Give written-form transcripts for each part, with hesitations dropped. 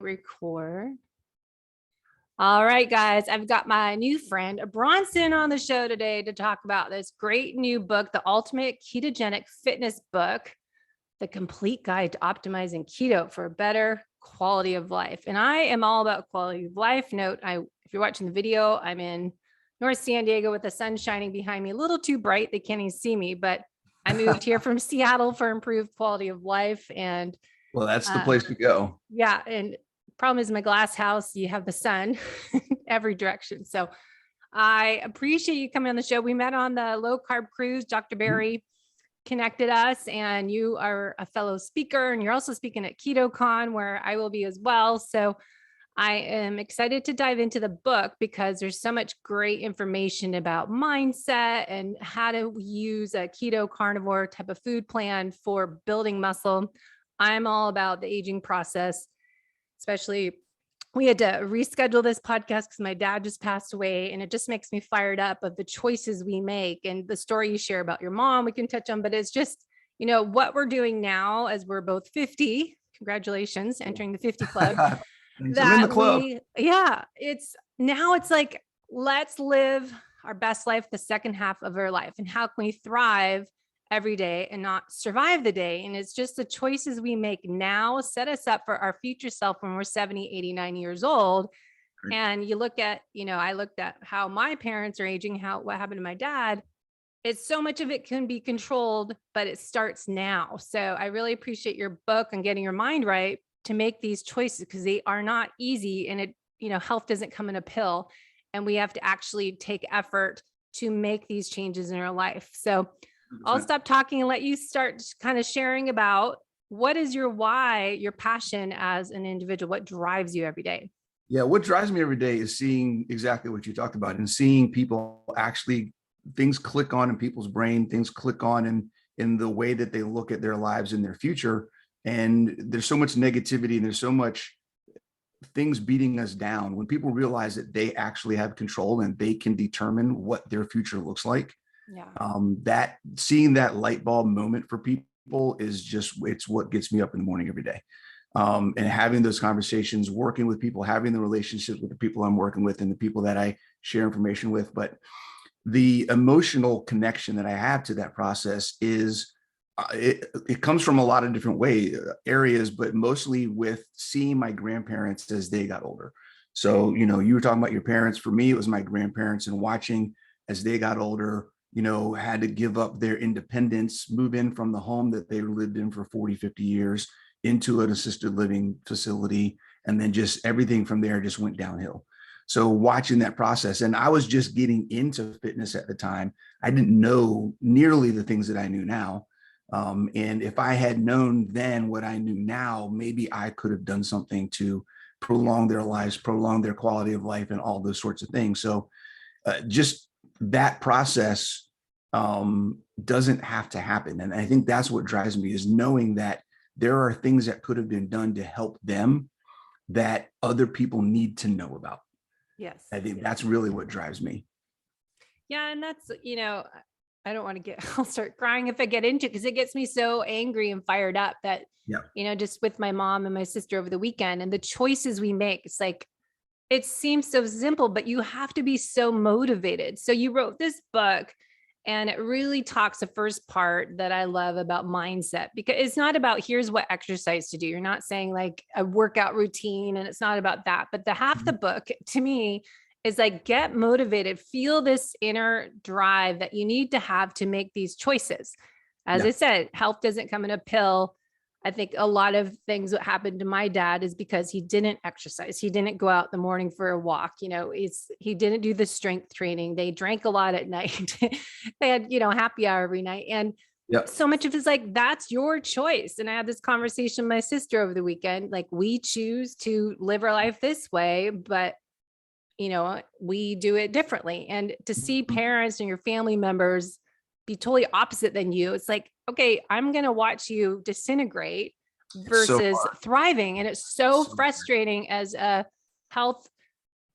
Record. All right, guys, I've got my new friend Bronson on the show today to talk about this great new book, The Ultimate Ketogenic Fitness Book, The Complete Guide to Optimizing Keto for a Better Quality of Life. And I am all about quality of life. Note, if you're watching the video, I'm in North San Diego with the sun shining behind me, a little too bright. They can't even see me, but I moved here from Seattle for improved quality of life. And well, that's the place to go. Yeah. And problem is my glass house, you have the sun every direction. So I appreciate you coming on the show. We met on the low carb cruise. Dr. Barry connected us, and you are a fellow speaker, and you're also speaking at KetoCon, where I will be as well. So I am excited to dive into the book because there's so much great information about mindset and how to use a keto carnivore type of food plan for building muscle. I'm all about the aging process, especially we had to reschedule this podcast because my dad just passed away, and it just makes me fired up of the choices we make and the story you share about your mom we can touch on, but it's just, what we're doing now as we're both 50, congratulations, entering the 50 club. I'm in the club. It's like, let's live our best life, the second half of our life. And how can we thrive every day and not survive the day? And it's just the choices we make now set us up for our future self when we're 70, 89 years old. Great. And you look at, I looked at how my parents are aging, what happened to my dad. It's so much of it can be controlled, but it starts now. So I really appreciate your book and getting your mind right to make these choices, because they are not easy, and health doesn't come in a pill, and we have to actually take effort to make these changes in our life. So I'll stop talking and let you start kind of sharing about what is your why, your passion as an individual, what drives you every day? Yeah, what drives me every day is seeing exactly what you talked about, and seeing people actually, things click on in people's brain, things click on in the way that they look at their lives and their future. And there's so much negativity and there's so much things beating us down. When people realize that they actually have control and they can determine what their future looks like, that seeing that light bulb moment for people is it's what gets me up in the morning every day. And having those conversations, working with people, having the relationships with the people I'm working with and the people that I share information with. But the emotional connection that I have to that process is it comes from a lot of different areas, but mostly with seeing my grandparents as they got older. So, you were talking about your parents. For me, it was my grandparents, and watching as they got older, had to give up their independence, move in from the home that they lived in for 40, 50 years into an assisted living facility. And then just everything from there just went downhill. So watching that process, and I was just getting into fitness at the time. I didn't know nearly the things that I knew now. And if I had known then what I knew now, maybe I could have done something to prolong their lives, prolong their quality of life, and all those sorts of things. So just that process doesn't have to happen. And I think that's what drives me, is knowing that there are things that could have been done to help them that other people need to know about. Yes. I think that's really what drives me. Yeah. And that's, I don't want to I'll start crying if I get into it, because it gets me so angry and fired up that, just with my mom and my sister over the weekend and the choices we make, it's like, it seems so simple, but you have to be so motivated. So you wrote this book, and it really talks the first part that I love about mindset, because it's not about here's what exercise to do. You're not saying like a workout routine, and it's not about that. But the half the book to me is like, get motivated, feel this inner drive that you need to have to make these choices. As I said, health doesn't come in a pill. I think a lot of things that happened to my dad is because he didn't exercise. He didn't go out in the morning for a walk. He didn't do the strength training. They drank a lot at night. They had, happy hour every night. And so much of it's like, that's your choice. And I had this conversation with my sister over the weekend. Like, we choose to live our life this way, but we do it differently. And to see parents and your family members be totally opposite than you, it's like, okay, I'm going to watch you disintegrate versus thriving. And it's so frustrating as a health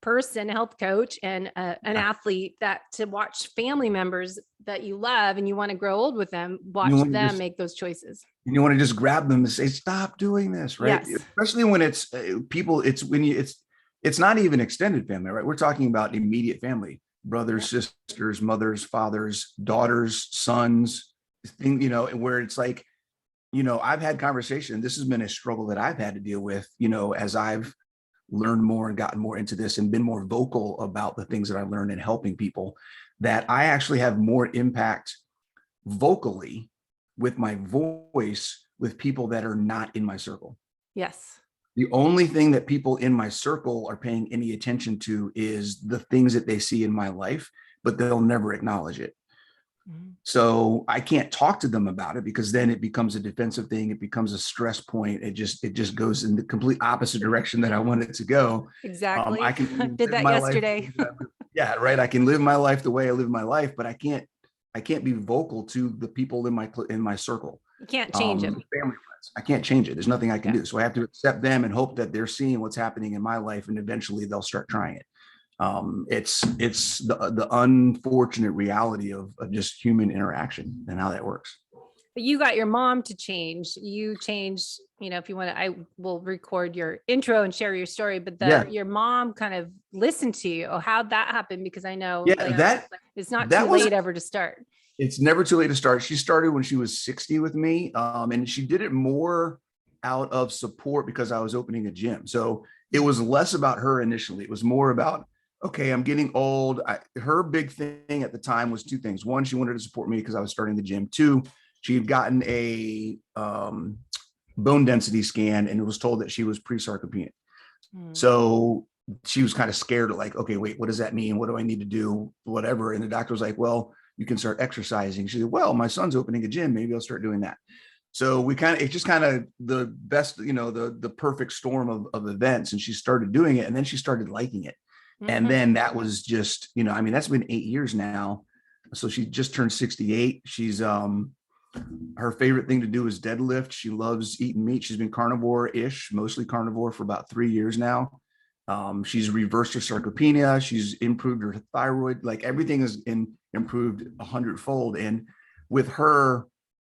person, health coach, and an athlete, that to watch family members that you love and you want to grow old with them, watch them make those choices. And you want to just grab them and say, stop doing this, right? Yes. Especially when it's people, it's not even extended family, right? We're talking about immediate family, brothers, sisters, mothers, fathers, daughters, sons, where it's like, I've had conversation. This has been a struggle that I've had to deal with, as I've learned more and gotten more into this and been more vocal about the things that I learned in helping people, that I actually have more impact vocally with my voice with people that are not in my circle. Yes. The only thing that people in my circle are paying any attention to is the things that they see in my life, but they'll never acknowledge it. So I can't talk to them about it, because then it becomes a defensive thing. It becomes a stress point. It just goes in the complete opposite direction that I want it to go. Exactly. I can did that yesterday. Yeah, right. I can live my life the way I live my life, but I can't be vocal to the people in my circle. You can't change it. Family friends. I can't change it. There's nothing I can do. So I have to accept them and hope that they're seeing what's happening in my life, and eventually they'll start trying it. It's the unfortunate reality of just human interaction and how that works. But you got your mom to change. You changed, if you want to, I will record your intro and share your story, but your mom kind of listened to you. Oh, how'd that happen? Because I know, it's not too late ever to start. It's never too late to start. She started when she was 60 with me. And she did it more out of support because I was opening a gym. So it was less about her initially. It was more about, okay, I'm getting old. Her big thing at the time was two things. One, she wanted to support me because I was starting the gym. Two, she had gotten a bone density scan and it was told that she was pre-sarcopenic. So she was kind of scared of like, okay, wait, what does that mean? What do I need to do? Whatever. And the doctor was like, well, you can start exercising. She said, well, my son's opening a gym. Maybe I'll start doing that. So it's just kind of the best, the perfect storm of events. And she started doing it, and then she started liking it. And then that was just, that's been 8 years now. So she just turned 68. She's, her favorite thing to do is deadlift. She loves eating meat. She's been carnivore-ish, mostly carnivore, for about 3 years now. She's reversed her sarcopenia. She's improved her thyroid. Like, everything is improved 100-fold. And with her,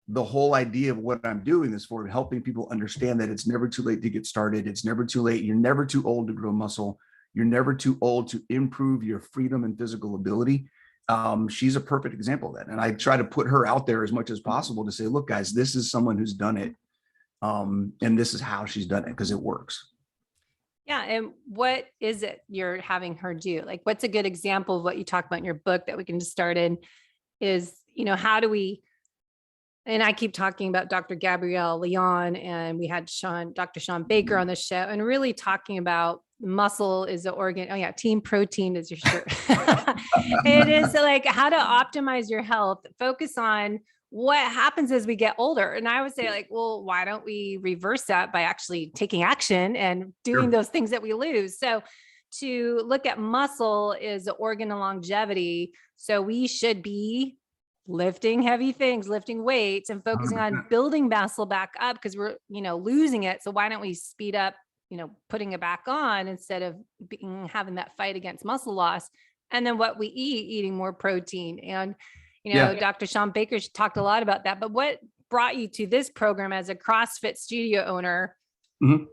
the whole idea of what I'm doing this for, helping people understand that it's never too late to get started. It's never too late. You're never too old to grow muscle. You're never too old to improve your freedom and physical ability. She's a perfect example of that. And I try to put her out there as much as possible to say, look, guys, this is someone who's done it. And this is how she's done it, because it works. Yeah. And what is it you're having her do? Like, what's a good example of what you talk about in your book that we can just start in is, how do we, and I keep talking about Dr. Gabrielle Leon, and we had Dr. Sean Baker on the show, and really talking about muscle is the organ. Oh yeah. Team protein is your shirt. It is like how to optimize your health, focus on what happens as we get older. And I would say, like, well, why don't we reverse that by actually taking action and doing those things that we lose? So to look at muscle is the organ of longevity. So we should be lifting heavy things, lifting weights, and focusing on building muscle back up, because we're, losing it. So why don't we speed up, putting it back on instead of having that fight against muscle loss? And then what we eating more protein. And, Dr. Sean Baker talked a lot about that, but what brought you to this program as a CrossFit studio owner?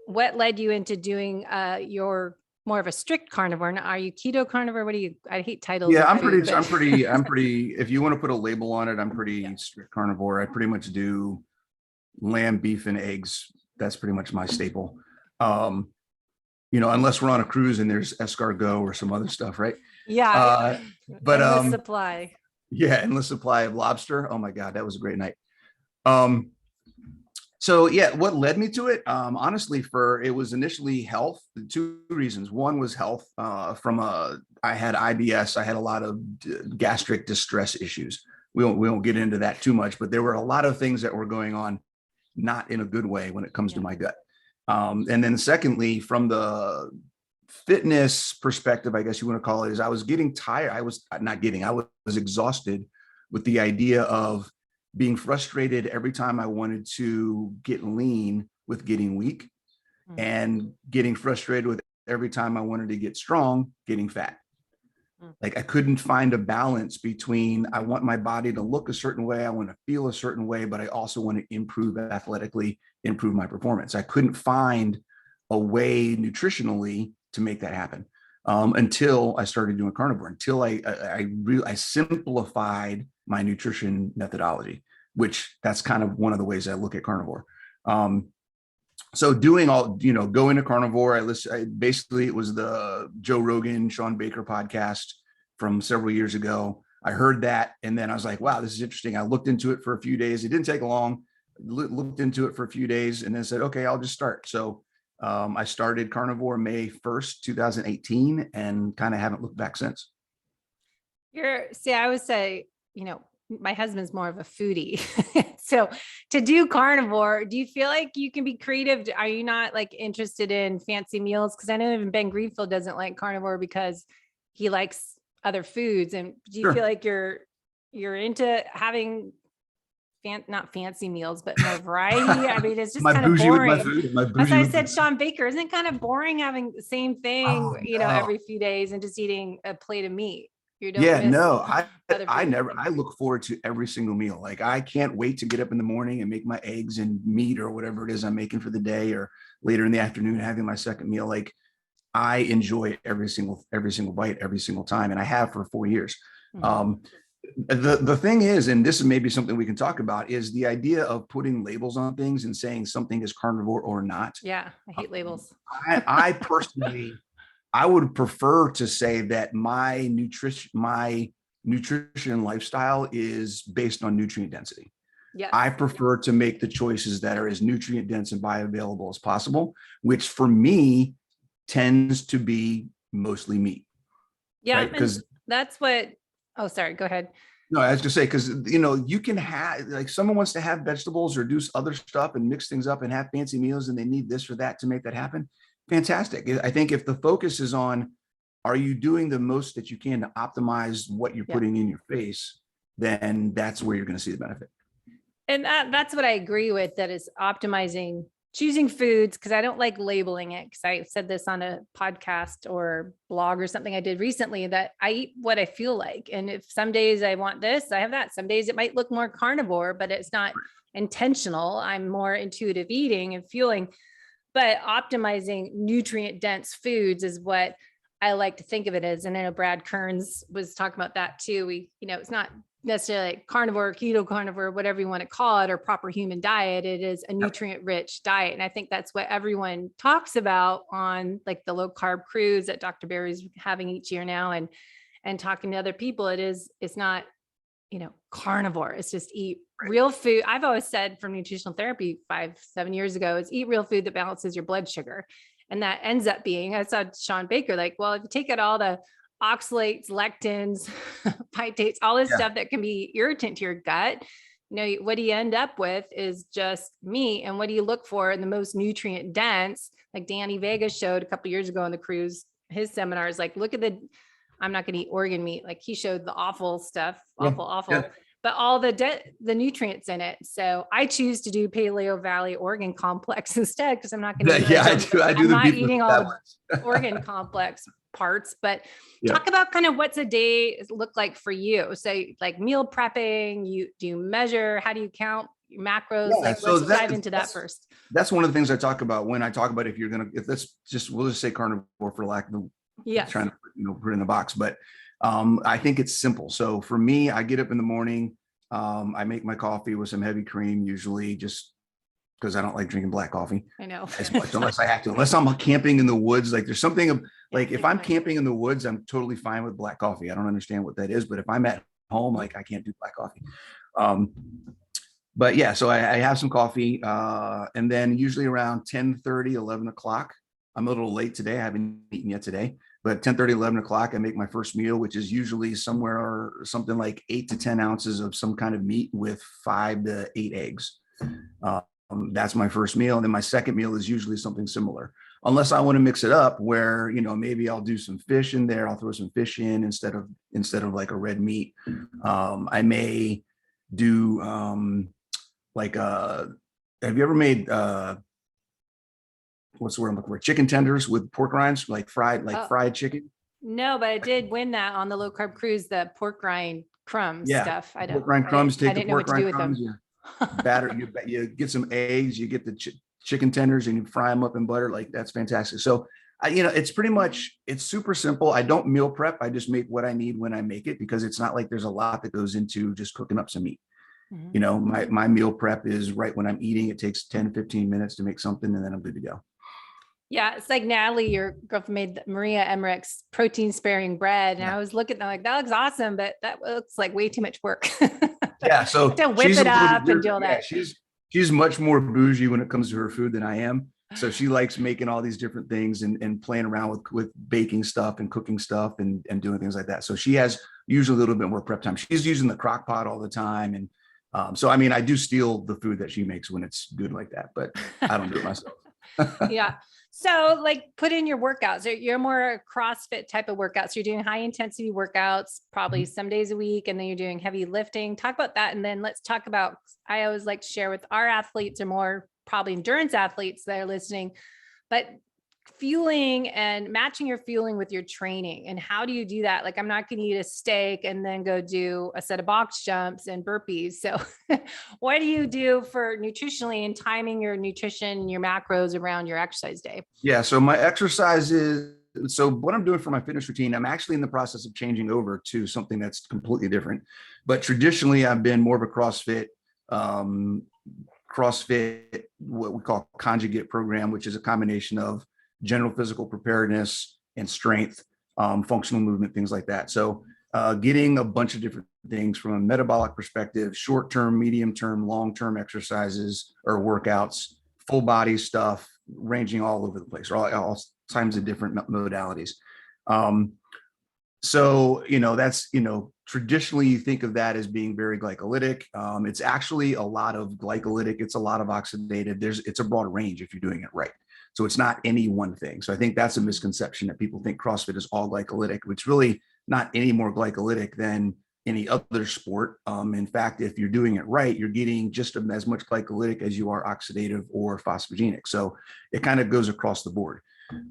What led you into doing your more of a strict carnivore? Now, are you keto carnivore? I hate titles. Yeah, I'm pretty, if you want to put a label on it, I'm pretty strict carnivore. I pretty much do lamb, beef, and eggs. That's pretty much my staple. Unless we're on a cruise and there's escargot or some other stuff, right? Yeah. But endless supply. Yeah, endless supply of lobster. Oh my God, that was a great night. So yeah, what led me to it? Honestly, it was initially health. Two reasons. One was health. I had IBS. I had a lot of gastric distress issues. We won't get into that too much, but there were a lot of things that were going on, not in a good way when it comes to my gut. And then secondly, from the fitness perspective, I guess you want to call it, is I was getting tired. I was exhausted with the idea of being frustrated every time I wanted to get lean with getting weak, and getting frustrated with every time I wanted to get strong, getting fat. Mm. Like I couldn't find a balance between, I want my body to look a certain way, I want to feel a certain way, but I also want to improve athletically, improve my performance. I couldn't find a way nutritionally to make that happen until I started doing carnivore, until I simplified my nutrition methodology, which that's kind of one of the ways I look at carnivore. So doing all, going to carnivore, basically it was the Joe Rogan, Sean Baker podcast from several years ago. I heard that. And then I was like, wow, this is interesting. I looked into it for a few days. It didn't take long. Looked into it for a few days and then said, okay, I'll just start. So I started carnivore May 1st, 2018, and kind of haven't looked back since. I would say, my husband's more of a foodie. So to do carnivore, do you feel like you can be creative? Are you not like interested in fancy meals? Cause I know even Ben Greenfield doesn't like carnivore because he likes other foods. And do you feel like you're into having not fancy meals, but more variety? I mean, it's just kind of boring. As I said, Sean Baker, isn't it kind of boring having the same thing, every few days and just eating a plate of meat? I look forward to every single meal. Like I can't wait to get up in the morning and make my eggs and meat or whatever it is I'm making for the day, or later in the afternoon having my second meal. Like I enjoy every single bite every single time, and I have for 4 years. Mm-hmm. The thing is, and this is maybe something we can talk about, is the idea of putting labels on things and saying something is carnivore or not. Yeah, I hate labels. I personally, I would prefer to say that my nutrition lifestyle is based on nutrient density. Yeah. I prefer to make the choices that are as nutrient dense and bioavailable as possible, which for me tends to be mostly meat. Yeah. Because that's what, oh, sorry, go ahead. No, I was gonna say, because you can have, like, someone wants to have vegetables or do other stuff and mix things up and have fancy meals, and they need this or that to make that happen. Fantastic. I think if the focus is on, are you doing the most that you can to optimize what you're putting in your face, then that's where you're going to see the benefit. And that's what I agree with, that is optimizing, choosing foods, because I don't like labeling it. Because I said this on a podcast or blog or something I did recently, that I eat what I feel like. And if some days I want this, I have that. Some days it might look more carnivore, but it's not intentional. I'm more intuitive eating and fueling. But optimizing nutrient dense foods is what I like to think of it as. And I know Brad Kearns was talking about that too. It's not necessarily like carnivore, keto carnivore, whatever you want to call it, or proper human diet. It is a nutrient rich diet. And I think that's what everyone talks about on like the low carb cruise that Dr. Barry's having each year now, and talking to other people. It's not, carnivore. It's just eat real food. I've always said from nutritional therapy 5-7 years ago, is eat real food that balances your blood sugar. And that ends up being, I saw Sean Baker, like, well, if you take out all the oxalates, lectins, phytates, all this stuff that can be irritant to your gut, what do you end up with is just meat. And what do you look for in the most nutrient dense? Like Danny Vega showed a couple of years ago on the cruise, his seminars, like, look at I'm not going to eat organ meat. Like he showed the awful stuff, awful. But all the nutrients in it. So I choose to do Paleo Valley organ complex instead, because I'm not going to. I'm not eating all the organ complex parts. But talk about kind of what's a day look like for you. So like meal prepping, do you measure? How do you count your macros? Let's dive into that first. That's one of the things I talk about when I talk about we'll just say carnivore for lack of trying to put it in the box, but I think it's simple. So for me, I get up in the morning, I make my coffee with some heavy cream, usually, just because I don't like drinking black coffee. I know. As much, unless I have to, unless I'm camping in the woods. Like there's something like if I'm camping in the woods, I'm totally fine with black coffee. I don't understand what that is, but if I'm at home, like I can't do black coffee. But yeah, so I have some coffee, and then usually around 10:30, 11 o'clock. I'm a little late today. I haven't eaten yet today, but 10:30, 11 o'clock, I make my first meal, which is usually something like 8 to 10 ounces of some kind of meat with 5 to 8 eggs. That's my first meal. And then my second meal is usually something similar, unless I want to mix it up where, maybe I'll do some fish in there. I'll throw some fish in instead of like a red meat. I may do have you ever made what's the word I'm looking for? Chicken tenders with pork rinds, like Oh, fried chicken. no, but I did win that on the low carb cruise, the pork rind crumbs Yeah. stuff. Pork rind crumbs, I take the didn't know what pork to do rind with them. crumbs, you batter, you get some eggs, you get the chicken tenders and you fry them up in butter. Like that's fantastic. So it's pretty much, it's super simple. I don't meal prep. I just make what I need when I make it, because it's not like there's a lot that goes into just cooking up some meat. My meal prep is right when I'm eating. It takes 10, 15 minutes to make something and then I'm good to go. Yeah, it's like Natalie, your girlfriend, made Maria Emmerich's protein sparing bread. And Yeah. I was looking at them like, that looks awesome, but that looks like way too much work. Yeah. So to whip she's it a little bit up and do different. all Yeah, that. she's much more bougie when it comes to her food than I am. So she likes making all these different things and playing around with baking stuff and cooking stuff and doing things like that. So she has usually a little bit more prep time. She's using the crock pot all the time. And so, I mean, I do steal the food that she makes when it's good like that, but I don't do it myself. Yeah. So like put in your workouts. You're more a CrossFit type of workouts. You're doing high intensity workouts, probably some days a week, and then you're doing heavy lifting. Talk about that. And then let's talk about, I always like to share with our athletes, or more probably endurance athletes that are listening, but fueling and matching your fueling with your training. And how do you do that? Like, I'm not going to eat a steak and then go do a set of box jumps and burpees. So what do you do for nutritionally and timing your nutrition and your macros around your exercise day? Yeah. So my exercises, so what I'm doing for my fitness routine, I'm actually in the process of changing over to something that's completely different. But traditionally, I've been more of a CrossFit, what we call conjugate program, which is a combination of general physical preparedness and strength, functional movement, things like that. So getting a bunch of different things from a metabolic perspective, short-term, medium-term, long-term exercises or workouts, full body stuff, ranging all over the place, or all kinds of different modalities. So, that's, traditionally you think of that as being very glycolytic. It's actually a lot of glycolytic. It's a lot of oxidative. It's a broad range if you're doing it right. So it's not any one thing. So I think that's a misconception, that people think CrossFit is all glycolytic, which really not any more glycolytic than any other sport. In fact, if you're doing it right, you're getting just as much glycolytic as you are oxidative or phosphogenic. So it kind of goes across the board.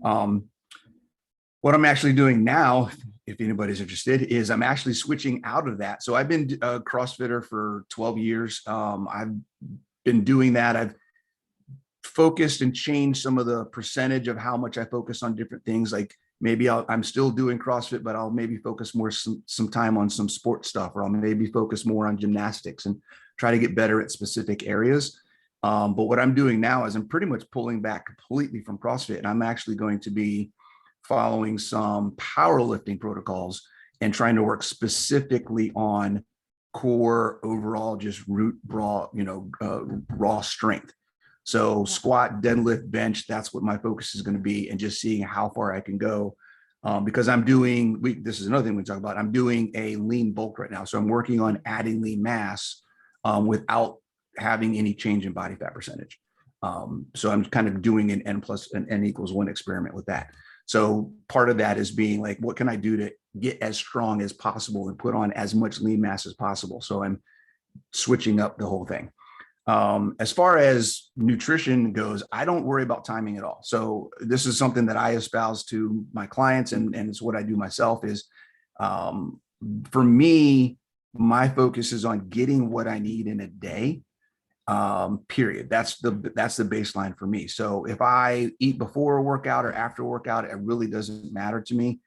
What I'm actually doing now, if anybody's interested, is I'm actually switching out of that. So I've been a CrossFitter for 12 years. I've been doing that. I've focused and changed some of the percentage of how much I focus on different things. Like maybe I'm still doing CrossFit, but I'll maybe focus more some time on some sports stuff, or I'll maybe focus more on gymnastics and try to get better at specific areas. But what I'm doing now is I'm pretty much pulling back completely from CrossFit, and I'm actually going to be following some powerlifting protocols and trying to work specifically on core overall, just raw strength. So squat, deadlift, bench, that's what my focus is going to be, and just seeing how far I can go. Because this is another thing we talk about, I'm doing a lean bulk right now. So I'm working on adding lean mass without having any change in body fat percentage. So I'm kind of doing an N=1 experiment with that. So part of that is being like, what can I do to get as strong as possible and put on as much lean mass as possible? So I'm switching up the whole thing. As far as nutrition goes, I don't worry about timing at all. So this is something that I espouse to my clients, and it's what I do myself is, for me, my focus is on getting what I need in a day. Period. That's the baseline for me. So if I eat before a workout or after a workout, it really doesn't matter to me,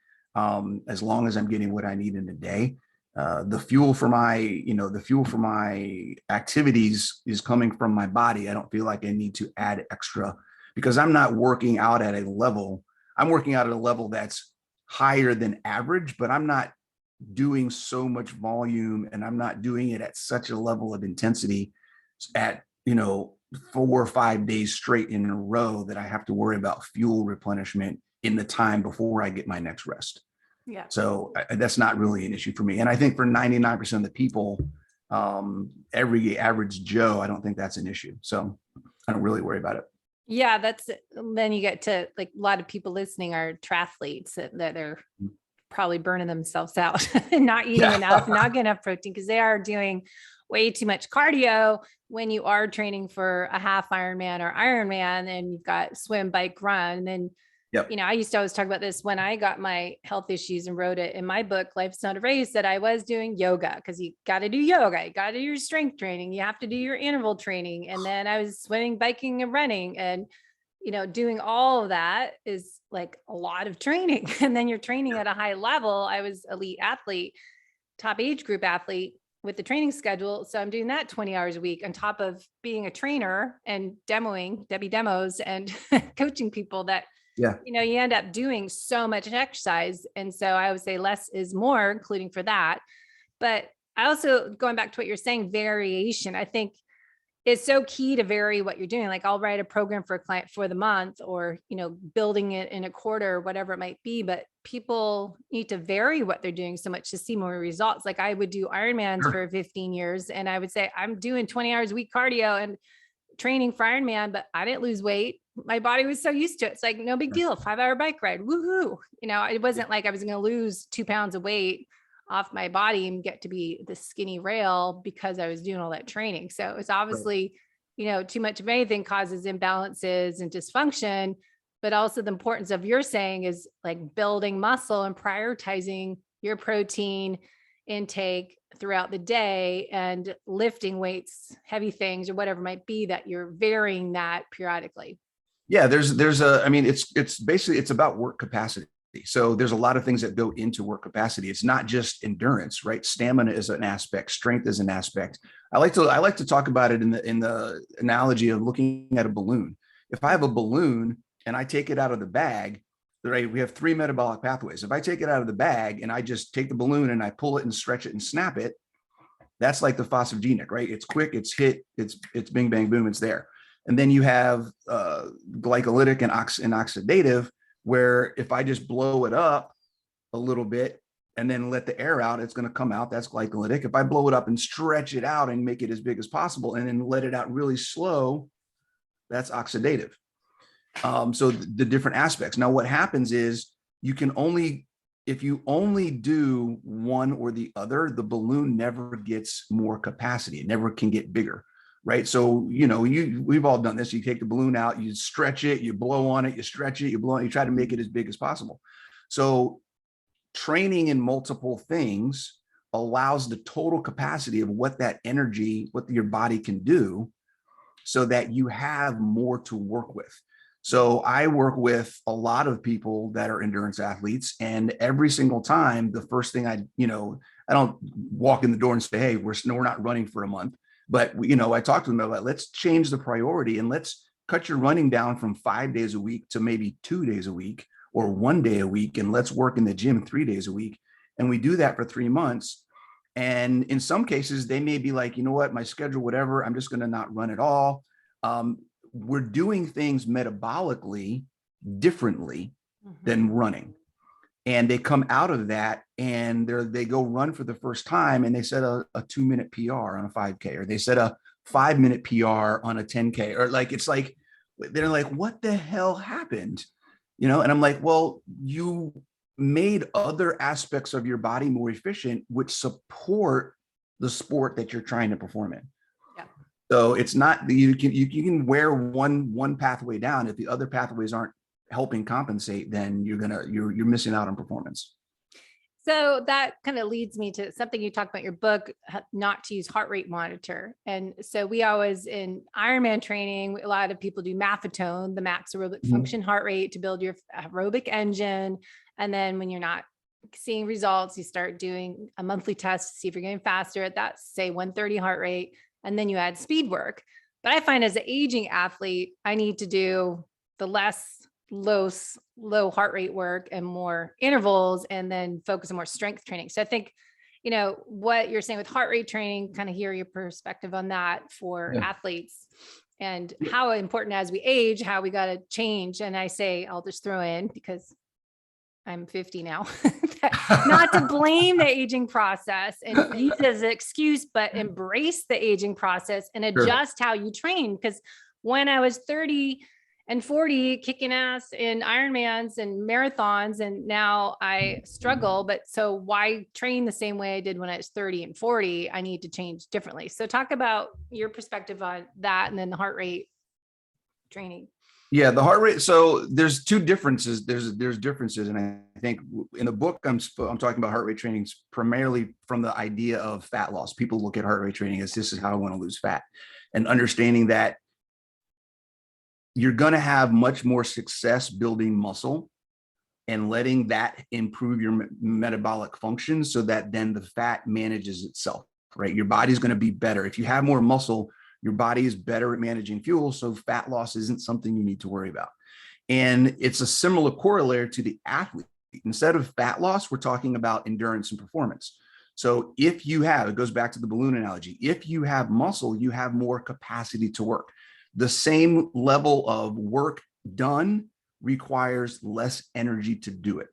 as long as I'm getting what I need in a day. The fuel for my activities is coming from my body. I don't feel like I need to add extra, because I'm not working out at a level. I'm working out at a level that's higher than average, but I'm not doing so much volume, and I'm not doing it at such a level of intensity at 4 or 5 days straight in a row that I have to worry about fuel replenishment in the time before I get my next rest. Yeah. So that's not really an issue for me. And I think for 99% of the people, every average Joe, I don't think that's an issue. So I don't really worry about it. Yeah. Then you get to, like, a lot of people listening are triathletes that are probably burning themselves out and not eating enough, not getting enough protein, because they are doing way too much cardio, when you are training for a half Ironman or Ironman and you've got swim, bike, run, then, Yep. you know, I used to always talk about this when I got my health issues and wrote it in my book, Life's Not a Race, that I was doing yoga, because you got to do yoga, you got to do your strength training, you have to do your interval training. And then I was swimming, biking, and running. And, you know, doing all of that is like a lot of training. And then you're training at a high level. I was elite athlete, top age group athlete with the training schedule. So I'm doing that 20 hours a week on top of being a trainer and demoing Debbie demos and coaching people that, you know, you end up doing so much exercise. And so I would say less is more, including for that. But I also, going back to what you're saying, variation, I think it's so key to vary what you're doing. Like I'll write a program for a client for the month, or, you know, building it in a quarter, or whatever it might be, but people need to vary what they're doing so much to see more results. Like I would do Ironmans for 15 years and I would say, I'm doing 20 hours a week cardio and training for Ironman, but I didn't lose weight. My body was so used to it. It's like, no big deal. 5-hour bike ride. Woohoo. You know, it wasn't like I was going to lose 2 pounds of weight off my body and get to be the skinny rail because I was doing all that training. So it's obviously, you know, too much of anything causes imbalances and dysfunction, but also the importance of your saying is like building muscle and prioritizing your protein intake throughout the day and lifting weights, heavy things, or whatever it might be, that you're varying that periodically. Yeah, I mean, it's basically, it's about work capacity. So there's a lot of things that go into work capacity. It's not just endurance, right? Stamina is an aspect, strength is an aspect. I like to talk about it in the analogy of looking at a balloon. If I have a balloon and I take it out of the bag, right? We have 3 metabolic pathways. If I take it out of the bag and I just take the balloon and I pull it and stretch it and snap it, that's like the phosphogenic, right? It's quick, it's hit, it's bing, bang, boom, it's there. And then you have glycolytic and oxidative, where if I just blow it up a little bit and then let the air out, it's going to come out. That's glycolytic. If I blow it up and stretch it out and make it as big as possible and then let it out really slow, that's oxidative. So the different aspects. Now, what happens is if you only do one or the other, the balloon never gets more capacity. It never can get bigger. Right. So, you know, we've all done this. You take the balloon out, you stretch it, you blow on it, you stretch it, you blow on it, you try to make it as big as possible. So training in multiple things allows the total capacity of what that energy, what your body can do, so that you have more to work with. So I work with a lot of people that are endurance athletes, and every single time, the first thing I don't walk in the door and say, hey, we're not running for a month. But, you know, I talked to them about, let's change the priority and let's cut your running down from 5 days a week to maybe 2 days a week or 1 day a week. And let's work in the gym 3 days a week. And we do that for 3 months. And in some cases, they may be like, you know what, my schedule, whatever, I'm just going to not run at all. We're doing things metabolically differently than running. And they come out of that and they go run for the first time and they set a 2-minute PR on a 5K, or they set a 5-minute PR on a 10K, or like, it's like, they're like, what the hell happened? You know? And I'm like, well, you made other aspects of your body more efficient, which support the sport that you're trying to perform in. Yeah. So it's not, you can wear one pathway down. If the other pathways aren't helping compensate, then you're missing out on performance. So that kind of leads me to something you talked about in your book, not to use heart rate monitor. And so we always, in Ironman training, a lot of people do maffetone, the max aerobic function heart rate, to build your aerobic engine. And then when you're not seeing results, you start doing a monthly test to see if you're getting faster at that, say 130 heart rate. And then you add speed work. But I find as an aging athlete, I need to do the less low heart rate work and more intervals, and then focus on more strength training. So I think, you know, what you're saying with heart rate training, kind of hear your perspective on that for athletes, and how important as we age, how we got to change. And I say, I'll just throw in, because I'm 50 now, not to blame the aging process and use it as an excuse, but embrace the aging process and adjust how you train. Because when I was 30 and 40 kicking ass in Ironmans and marathons. And now I struggle, but so why train the same way I did when I was 30 and 40? I need to change differently. So talk about your perspective on that and then the heart rate training. Yeah, the heart rate. So there's two differences. There's differences, and I think in the book I'm talking about heart rate training primarily from the idea of fat loss. People look at heart rate training as this is how I want to lose fat, and understanding that you're going to have much more success building muscle and letting that improve your metabolic function, so that then the fat manages itself. Right, your body's going to be better if you have more muscle. Your body is better at managing fuel, so fat loss isn't something you need to worry about. And it's a similar corollary to the athlete. Instead of fat loss, we're talking about endurance and performance. So if you have, it goes back to the balloon analogy, if you have muscle, you have more capacity to work. The same level of work done requires less energy to do it.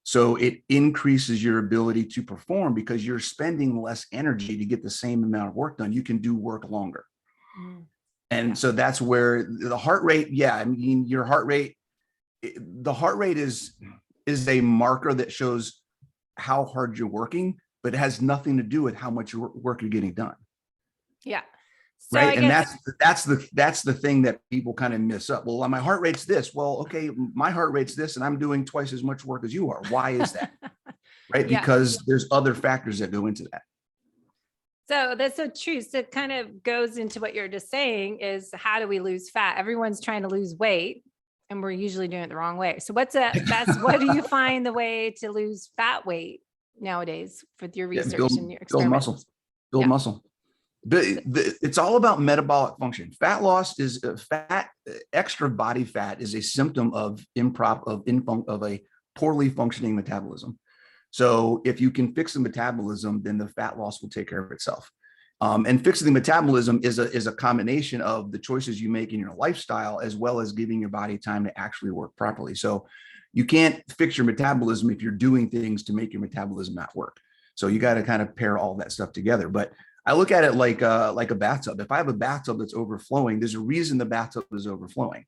So it increases your ability to perform because you're spending less energy to get the same amount of work done. You can do work longer. And so that's where the heart rate, I mean, your heart rate, the heart rate is a marker that shows how hard you're working, but it has nothing to do with how much work you're getting done. Yeah. So right. And that's the thing that people kind of miss up. Well, my heart rate's this. Well, okay, my heart rate's this, and I'm doing twice as much work as you are. Why is that? Right. Yeah. Because there's other factors that go into that. So that's so true. So it kind of goes into what you're just saying is how do we lose fat? Everyone's trying to lose weight and we're usually doing it the wrong way. So what do you find the way to lose fat weight nowadays with your research and your experiments? Build muscle. It's all about metabolic function. Fat loss is extra body fat is a symptom of a poorly functioning metabolism. So if you can fix the metabolism, then the fat loss will take care of itself. And fixing the metabolism is a combination of the choices you make in your lifestyle, as well as giving your body time to actually work properly. So you can't fix your metabolism if you're doing things to make your metabolism not work. So you got to kind of pair all that stuff together. But I look at it like a bathtub. If I have a bathtub that's overflowing, there's a reason the bathtub is overflowing.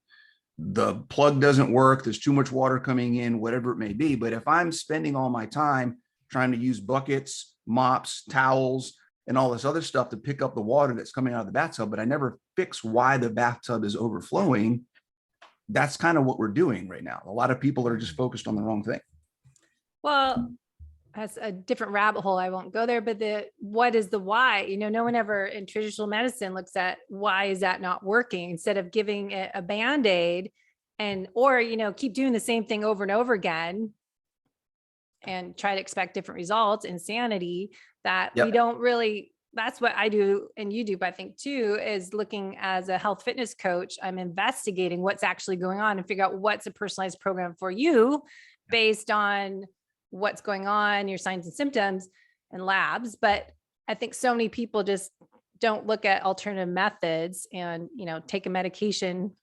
The plug doesn't work. There's too much water coming in, whatever it may be. But if I'm spending all my time trying to use buckets, mops, towels, and all this other stuff to pick up the water that's coming out of the bathtub, but I never fix why the bathtub is overflowing, that's kind of what we're doing right now. A lot of people are just focused on the wrong thing. Well, that's a different rabbit hole. I won't go there, but what is the why? No one ever in traditional medicine looks at why is that not working, instead of giving it a Band-Aid or keep doing the same thing over and over again and try to expect different results. Insanity that we don't really, that's what I do. And you do, but I think too, is looking as a health fitness coach, I'm investigating what's actually going on and figure out what's a personalized program for you based on what's going on, your signs and symptoms and labs. But I think so many people just don't look at alternative methods and, take a medication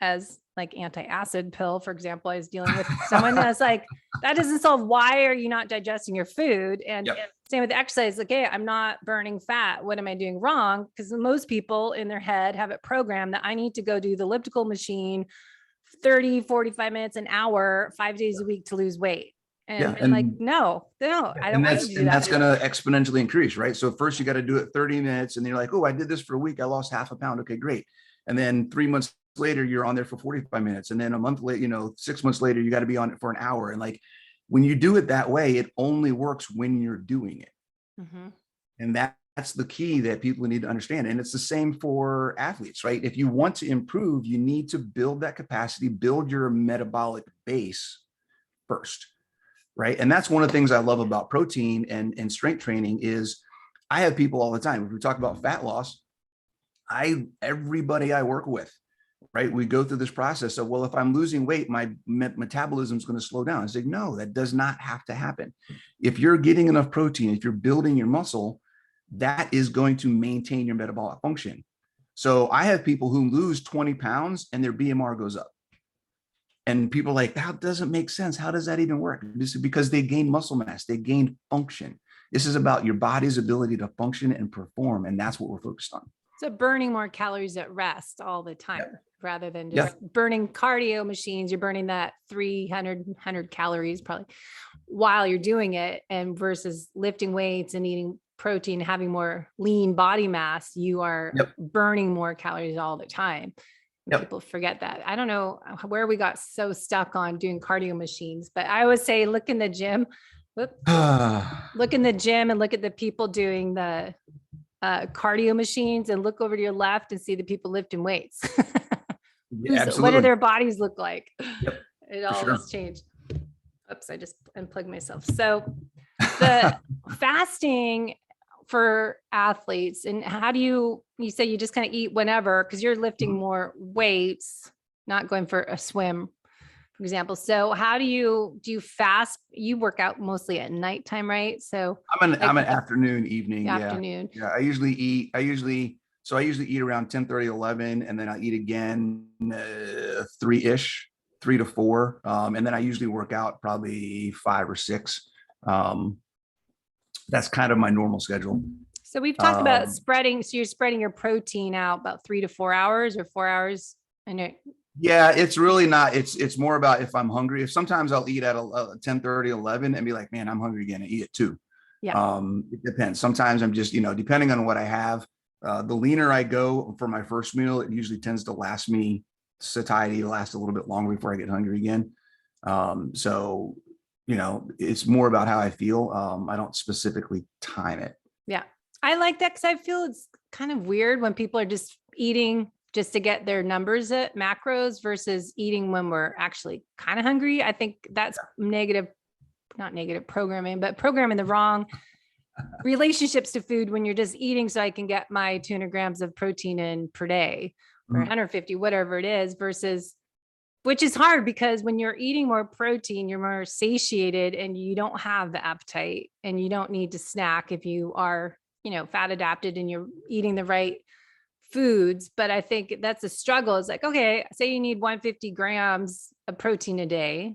as like anti-acid pill, for example. I was dealing with someone that's like, that doesn't solve why are you not digesting your food? And same with exercise. Like, hey, I'm not burning fat. What am I doing wrong? Because most people in their head have it programmed that I need to go do the elliptical machine 30, 45 minutes, an hour, 5 days a week to lose weight. And like, no, I don't want to do that. And that's going to exponentially increase, right? So first you got to do it 30 minutes and then you're like, oh, I did this for a week. I lost half a pound. Okay, great. And then 3 months later, you're on there for 45 minutes. And then a month later, 6 months later, you got to be on it for an hour. And like, when you do it that way, it only works when you're doing it. Mm-hmm. And that's the key that people need to understand. And it's the same for athletes, right? If you want to improve, you need to build that capacity, build your metabolic base first. Right. And that's one of the things I love about protein and strength training is I have people all the time. If we talk about fat loss, everybody I work with, right, we go through this process of, well, if I'm losing weight, my metabolism is going to slow down. I say, no, that does not have to happen. If you're getting enough protein, if you're building your muscle, that is going to maintain your metabolic function. So I have people who lose 20 pounds and their BMR goes up. And people are like, that doesn't make sense. How does that even work? This is because they gain muscle mass, they gain function. This is about your body's ability to function and perform. And that's what we're focused on. So burning more calories at rest all the time. rather than just burning cardio machines. You're burning that 100 calories probably while you're doing it, and versus lifting weights and eating protein, having more lean body mass, you are burning more calories all the time. People forget that. I don't know where we got so stuck on doing cardio machines, but I always say, look in the gym, look in the gym and look at the people doing the cardio machines, and look over to your left and see the people lifting weights. What do their bodies look like? It all has changed. Oops, I just unplugged myself. So the fasting for athletes, and how do you say you just kind of eat whenever, because you're lifting more weights, not going for a swim, for example. So how do you fast? You work out mostly at nighttime, right? So I'm an afternoon, evening. Afternoon. Yeah. I usually eat around 10:30, 11, and then I eat again 3-ish, 3 to 4. And then I usually work out probably 5 or 6. That's kind of my normal schedule. So we've talked about spreading. So you're spreading your protein out about 3 to 4 hours or 4 hours. I know. Yeah, it's really not. It's more about if I'm hungry. If sometimes I'll eat at 10:30, 11 and be like, man, I'm hungry again, and eat it too. Yeah. It depends. Sometimes I'm just, depending on what I have, the leaner I go for my first meal, it usually tends to last me satiety to last a little bit longer before I get hungry again. So, it's more about how I feel. I don't specifically time it. Yeah. I like that, because I feel it's kind of weird when people are just eating just to get their numbers at macros versus eating when we're actually kind of hungry. I think that's not negative programming, but programming the wrong relationships to food when you're just eating so I can get my 200 grams of protein in per day or 150, whatever it is, versus, which is hard because when you're eating more protein, you're more satiated and you don't have the appetite, and you don't need to snack if you are, fat adapted and you're eating the right foods. But I think that's a struggle. It's like, okay, say you need 150 grams of protein a day,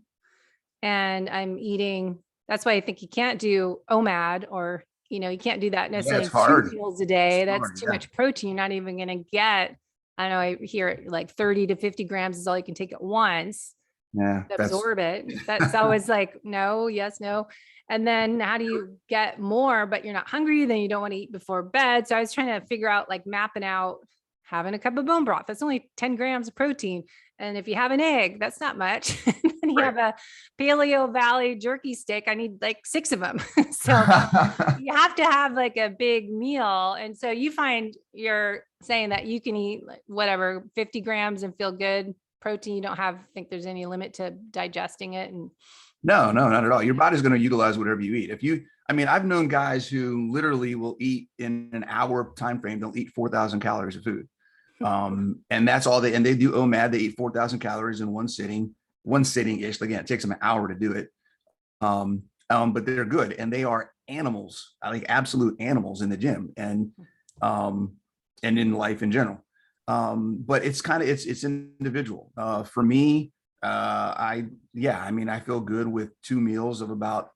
and I'm eating, that's why I think you can't do OMAD, or, you can't do that necessarily 2 meals a day. That's too much protein. You're not even going to get, I know I hear it like 30 to 50 grams is all you can take at once. Yeah. Absorb it. That's always like, no, yes, no. And then how do you get more, but you're not hungry? Then you don't want to eat before bed. So I was trying to figure out, like, mapping out having a cup of bone broth. That's only 10 grams of protein. And if you have an egg, that's not much. And then you have a Paleo Valley jerky stick, I need like 6 of them. So you have to have like a big meal. And so you find, you're saying that you can eat like whatever, 50 grams and feel good protein. You don't think there's any limit to digesting it. And no, not at all. Your body's going to utilize whatever you eat. I've known guys who literally will eat in an hour time frame. They'll eat 4,000 calories of food. And that's all they do OMAD. They eat 4,000 calories in one sitting ish. Again, it takes them an hour to do it. But they're good. And they are animals, like absolute animals in the gym and in life in general. But it's individual. For me, I feel good with 2 meals of about,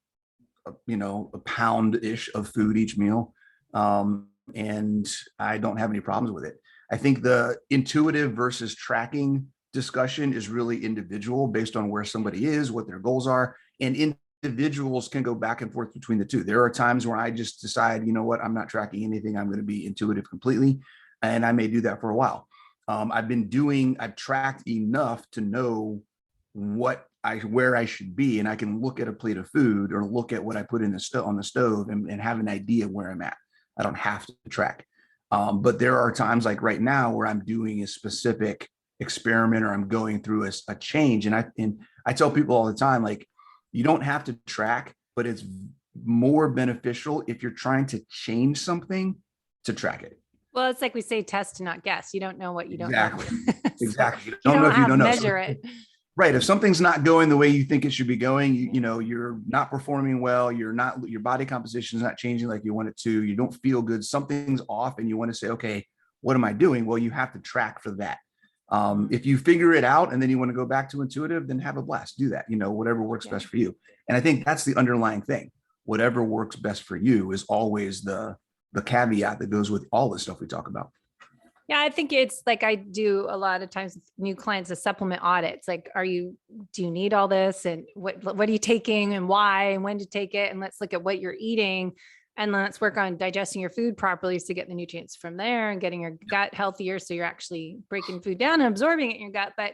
a pound-ish of food each meal. And I don't have any problems with it. I think the intuitive versus tracking discussion is really individual based on where somebody is, what their goals are, and individuals can go back and forth between the two. There are times where I just decide, you know what, I'm not tracking anything. I'm going to be intuitive completely. And I may do that for a while. I've tracked enough to know where I should be, and I can look at a plate of food or look at what I put in on the stove and have an idea of where I'm at. I don't have to track. But there are times like right now where I'm doing a specific experiment or I'm going through a change. And I tell people all the time, like, you don't have to track, but it's more beneficial if you're trying to change something to track it. Well, it's like we say, test to not guess. You don't know what you don't know. Exactly. You don't know if you don't know. Measure it. Right. If something's not going the way you think it should be going, you're not performing well. Your body composition is not changing like you want it to. You don't feel good. Something's off and you want to say, okay, what am I doing? Well, you have to track for that. If you figure it out and then you want to go back to intuitive, then have a blast. Do that, whatever works best for you. And I think that's the underlying thing. Whatever works best for you is always the caveat that goes with all the stuff we talk about. Yeah, I think it's like I do a lot of times with new clients, a supplement audit. It's like, do you need all this? And what are you taking and why and when to take it? And let's look at what you're eating. And let's work on digesting your food properly to get the nutrients from there and getting your gut healthier. So you're actually breaking food down and absorbing it in your gut. But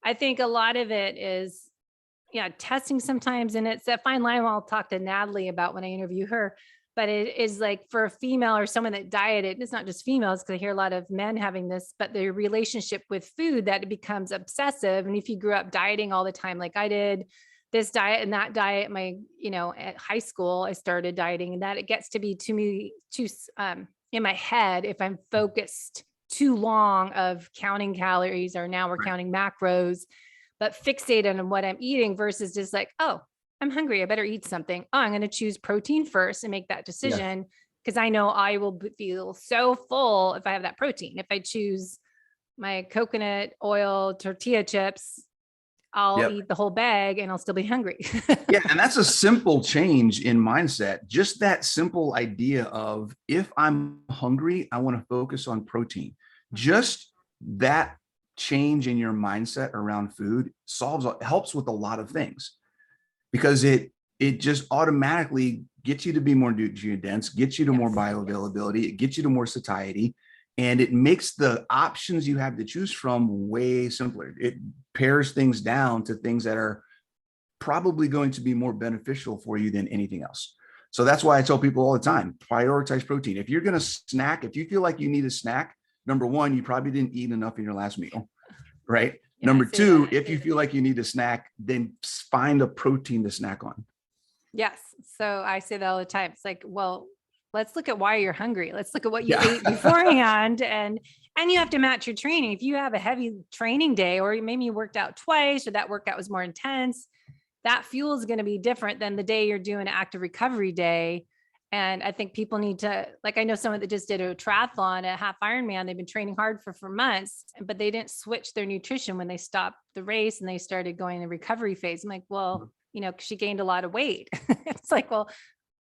I think a lot of it is, yeah, testing sometimes. And it's that fine line I'll talk to Natalie about when I interview her. But it is like for a female or someone that dieted, it's not just females, because I hear a lot of men having this, but their relationship with food, that it becomes obsessive. And if you grew up dieting all the time, like I did, this diet and that diet, at high school, I started dieting, and that it gets to be too in my head if I'm focused too long of counting calories, or now we're counting macros, but fixated on what I'm eating versus just like, oh, I'm hungry, I better eat something. Oh, I'm going to choose protein first and make that decision, because I know I will feel so full if I have that protein. If I choose my coconut oil tortilla chips, I'll eat the whole bag and I'll still be hungry. Yeah. And that's a simple change in mindset. Just that simple idea of, if I'm hungry, I want to focus on protein. Just that change in your mindset around food helps with a lot of things, because it just automatically gets you to be more nutrient dense, gets you to more bioavailability, it gets you to more satiety, and it makes the options you have to choose from way simpler. It pares things down to things that are probably going to be more beneficial for you than anything else. So that's why I tell people all the time, prioritize protein. If you're going to snack, if you feel like you need a snack, number one, you probably didn't eat enough in your last meal, right? Yeah, number two, if you feel like you need a snack, then find a protein to snack on. Yes. So I say that all the time. It's like, well, let's look at why you're hungry. Let's look at what you ate beforehand. And you have to match your training. If you have a heavy training day, or maybe you worked out twice, or that workout was more intense, that fuel is going to be different than the day you're doing an active recovery day. And I think people need to, like, I know someone that just did a triathlon, a half Ironman. They've been training hard for months, but they didn't switch their nutrition when they stopped the race and they started going the recovery phase. I'm like, well, she gained a lot of weight. It's like, well,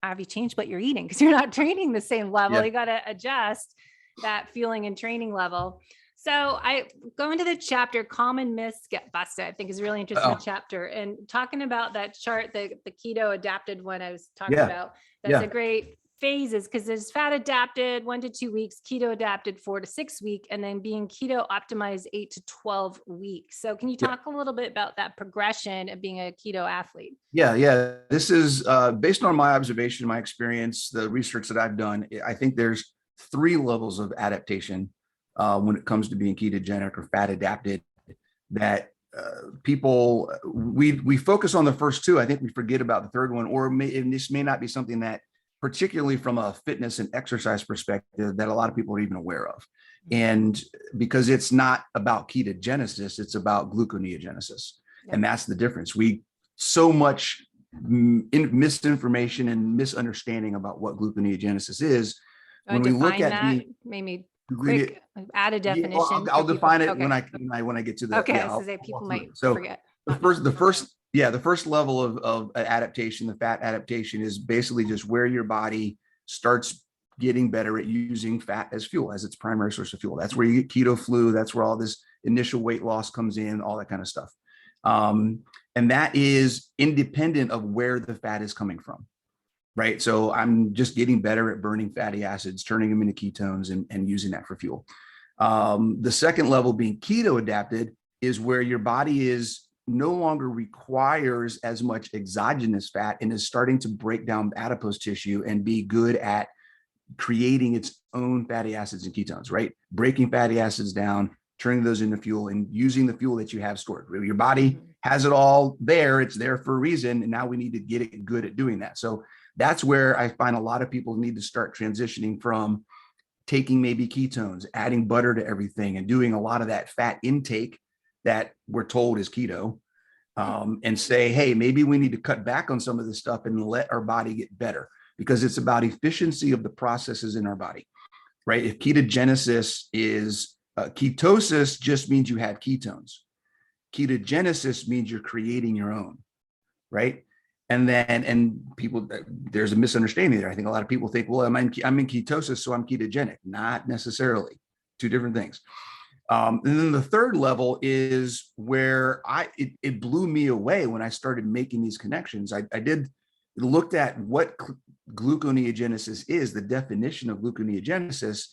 have you changed what you're eating? Because you're not training the same level. You got to adjust that fueling and training level. So I go into the chapter, Common Myths Get Busted, I think is a really interesting chapter. And talking about that chart, the keto adapted one I was talking about, that's a great phases, because there's fat adapted 1 to 2 weeks, keto adapted 4 to 6 weeks, and then being keto optimized 8 to 12 weeks. So can you talk a little bit about that progression of being a keto athlete? Yeah. This is based on my observation, my experience, the research that I've done. I think there's 3 levels of adaptation when it comes to being ketogenic or fat adapted, that people, we focus on the first 2. I think we forget about the third one, and this may not be something that, particularly from a fitness and exercise perspective, that a lot of people are even aware of. And because it's not about ketogenesis, it's about gluconeogenesis. And that's the difference. So much misinformation and misunderstanding about what gluconeogenesis is. When we look at maybe quick add a definition. I'll define it when I get to the people might forget. The first level of adaptation, the fat adaptation, is basically just where your body starts getting better at using fat as fuel, as its primary source of fuel. That's where you get keto flu. That's where all this initial weight loss comes in, all that kind of stuff. And that is independent of where the fat is coming from, right? So I'm just getting better at burning fatty acids, turning them into ketones, and using that for fuel. The second level, being keto adapted, is where your body is no longer requires as much exogenous fat and is starting to break down adipose tissue and be good at creating its own fatty acids and ketones, right? Breaking fatty acids down, turning those into fuel, and using the fuel that you have stored. Your body has it all there. It's there for a reason. And now we need to get it good at doing that. So that's where I find a lot of people need to start transitioning from taking maybe ketones, adding butter to everything, and doing a lot of that fat intake that we're told is keto, and say, hey, maybe we need to cut back on some of this stuff and let our body get better, because it's about efficiency of the processes in our body, right? If ketogenesis is ketosis, just means you have ketones. Ketogenesis means you're creating your own, right? And people, there's a misunderstanding there. I think a lot of people think, well, I'm in ketosis, so I'm ketogenic. Not necessarily. two different things. And then the third level is where it blew me away when I started making these connections. I looked at what gluconeogenesis is. The definition of gluconeogenesis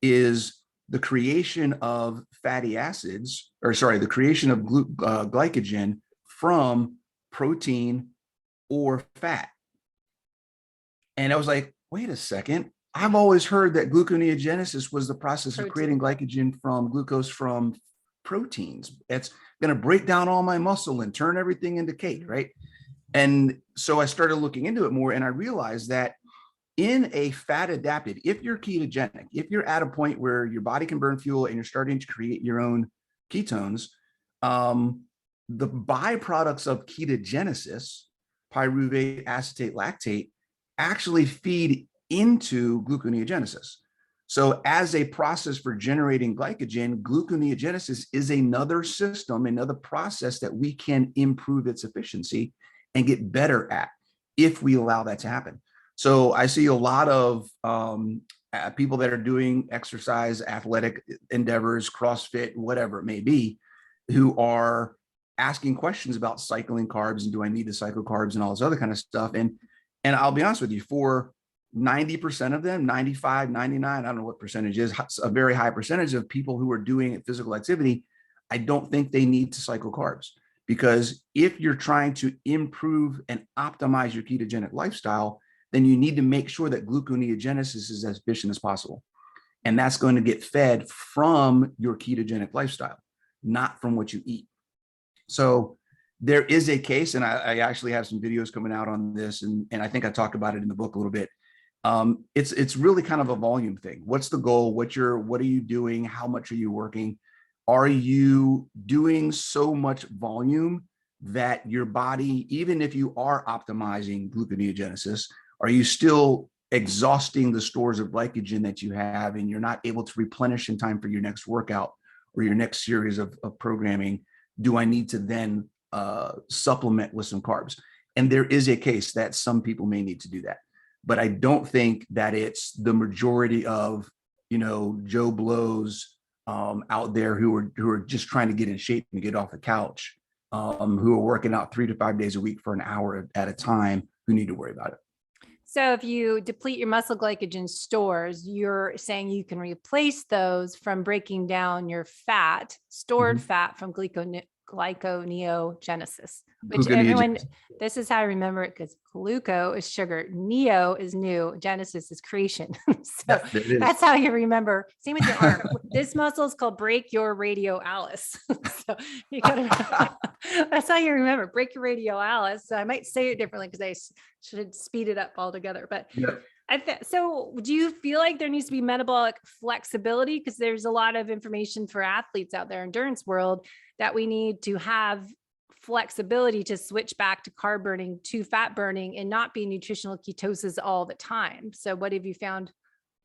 is the creation of fatty acids, the creation of glycogen from protein or fat. And I was like, wait a second. I've always heard that gluconeogenesis was the process of creating glycogen from glucose from proteins. It's going to break down all my muscle and turn everything into cake, right? And so I started looking into it more, and I realized that in a fat adapted, if you're ketogenic, if you're at a point where your body can burn fuel and you're starting to create your own ketones, the byproducts of ketogenesis, pyruvate, acetate, lactate, actually feed into gluconeogenesis. So as a process for generating glycogen, gluconeogenesis is another system, another process that we can improve its efficiency and get better at if we allow that to happen. So I see a lot of people that are doing exercise, athletic endeavors, CrossFit, whatever it may be, who are asking questions about cycling carbs and do I need to cycle carbs and all this other kind of stuff. And I'll be honest with you, for 90% of them, 95, 99, I don't know what percentage is, a very high percentage of people who are doing physical activity, I don't think they need to cycle carbs. Because if you're trying to improve and optimize your ketogenic lifestyle, then you need to make sure that gluconeogenesis is as efficient as possible. And that's going to get fed from your ketogenic lifestyle, not from what you eat. So there is a case, and I actually have some videos coming out on this, and I think I talked about it in the book a little bit. It's really kind of a volume thing. What's the goal? What are you doing? How much are you working? Are you doing so much volume that your body, even if you are optimizing gluconeogenesis, are you still exhausting the stores of glycogen that you have and you're not able to replenish in time for your next workout or your next series of programming? Do I need to then supplement with some carbs? And there is a case that some people may need to do that. But I don't think that it's the majority of, Joe Blows out there who are just trying to get in shape and get off the couch, who are working out 3 to 5 days a week for an hour at a time, who need to worry about it. So if you deplete your muscle glycogen stores, you're saying you can replace those from breaking down your fat, stored fat from glyconeogenesis, which everyone, this is how I remember it, because gluco is sugar, neo is new, genesis is creation. So that's how you remember. Same with your arm. This muscle is called brachioradioalis. So you gotta, that's how you remember, brachioradioalis. So I might say it differently because I should speed it up altogether, but so do you feel like there needs to be metabolic flexibility? Because there's a lot of information for athletes out there, endurance world, that we need to have flexibility to switch back to carb burning, to fat burning, and not be nutritional ketosis all the time. So what have you found?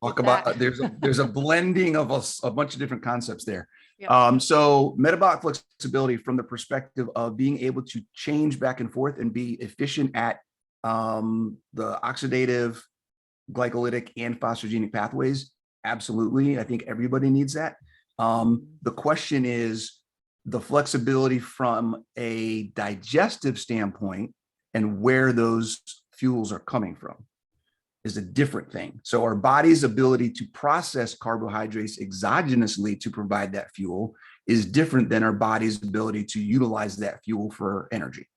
Talk about, there's a blending of a bunch of different concepts there. Yep. So metabolic flexibility from the perspective of being able to change back and forth and be efficient at the oxidative, glycolytic, and phosphogenic pathways. Absolutely. I think everybody needs that. The question is the flexibility from a digestive standpoint and where those fuels are coming from is a different thing. So our body's ability to process carbohydrates exogenously to provide that fuel is different than our body's ability to utilize that fuel for energy.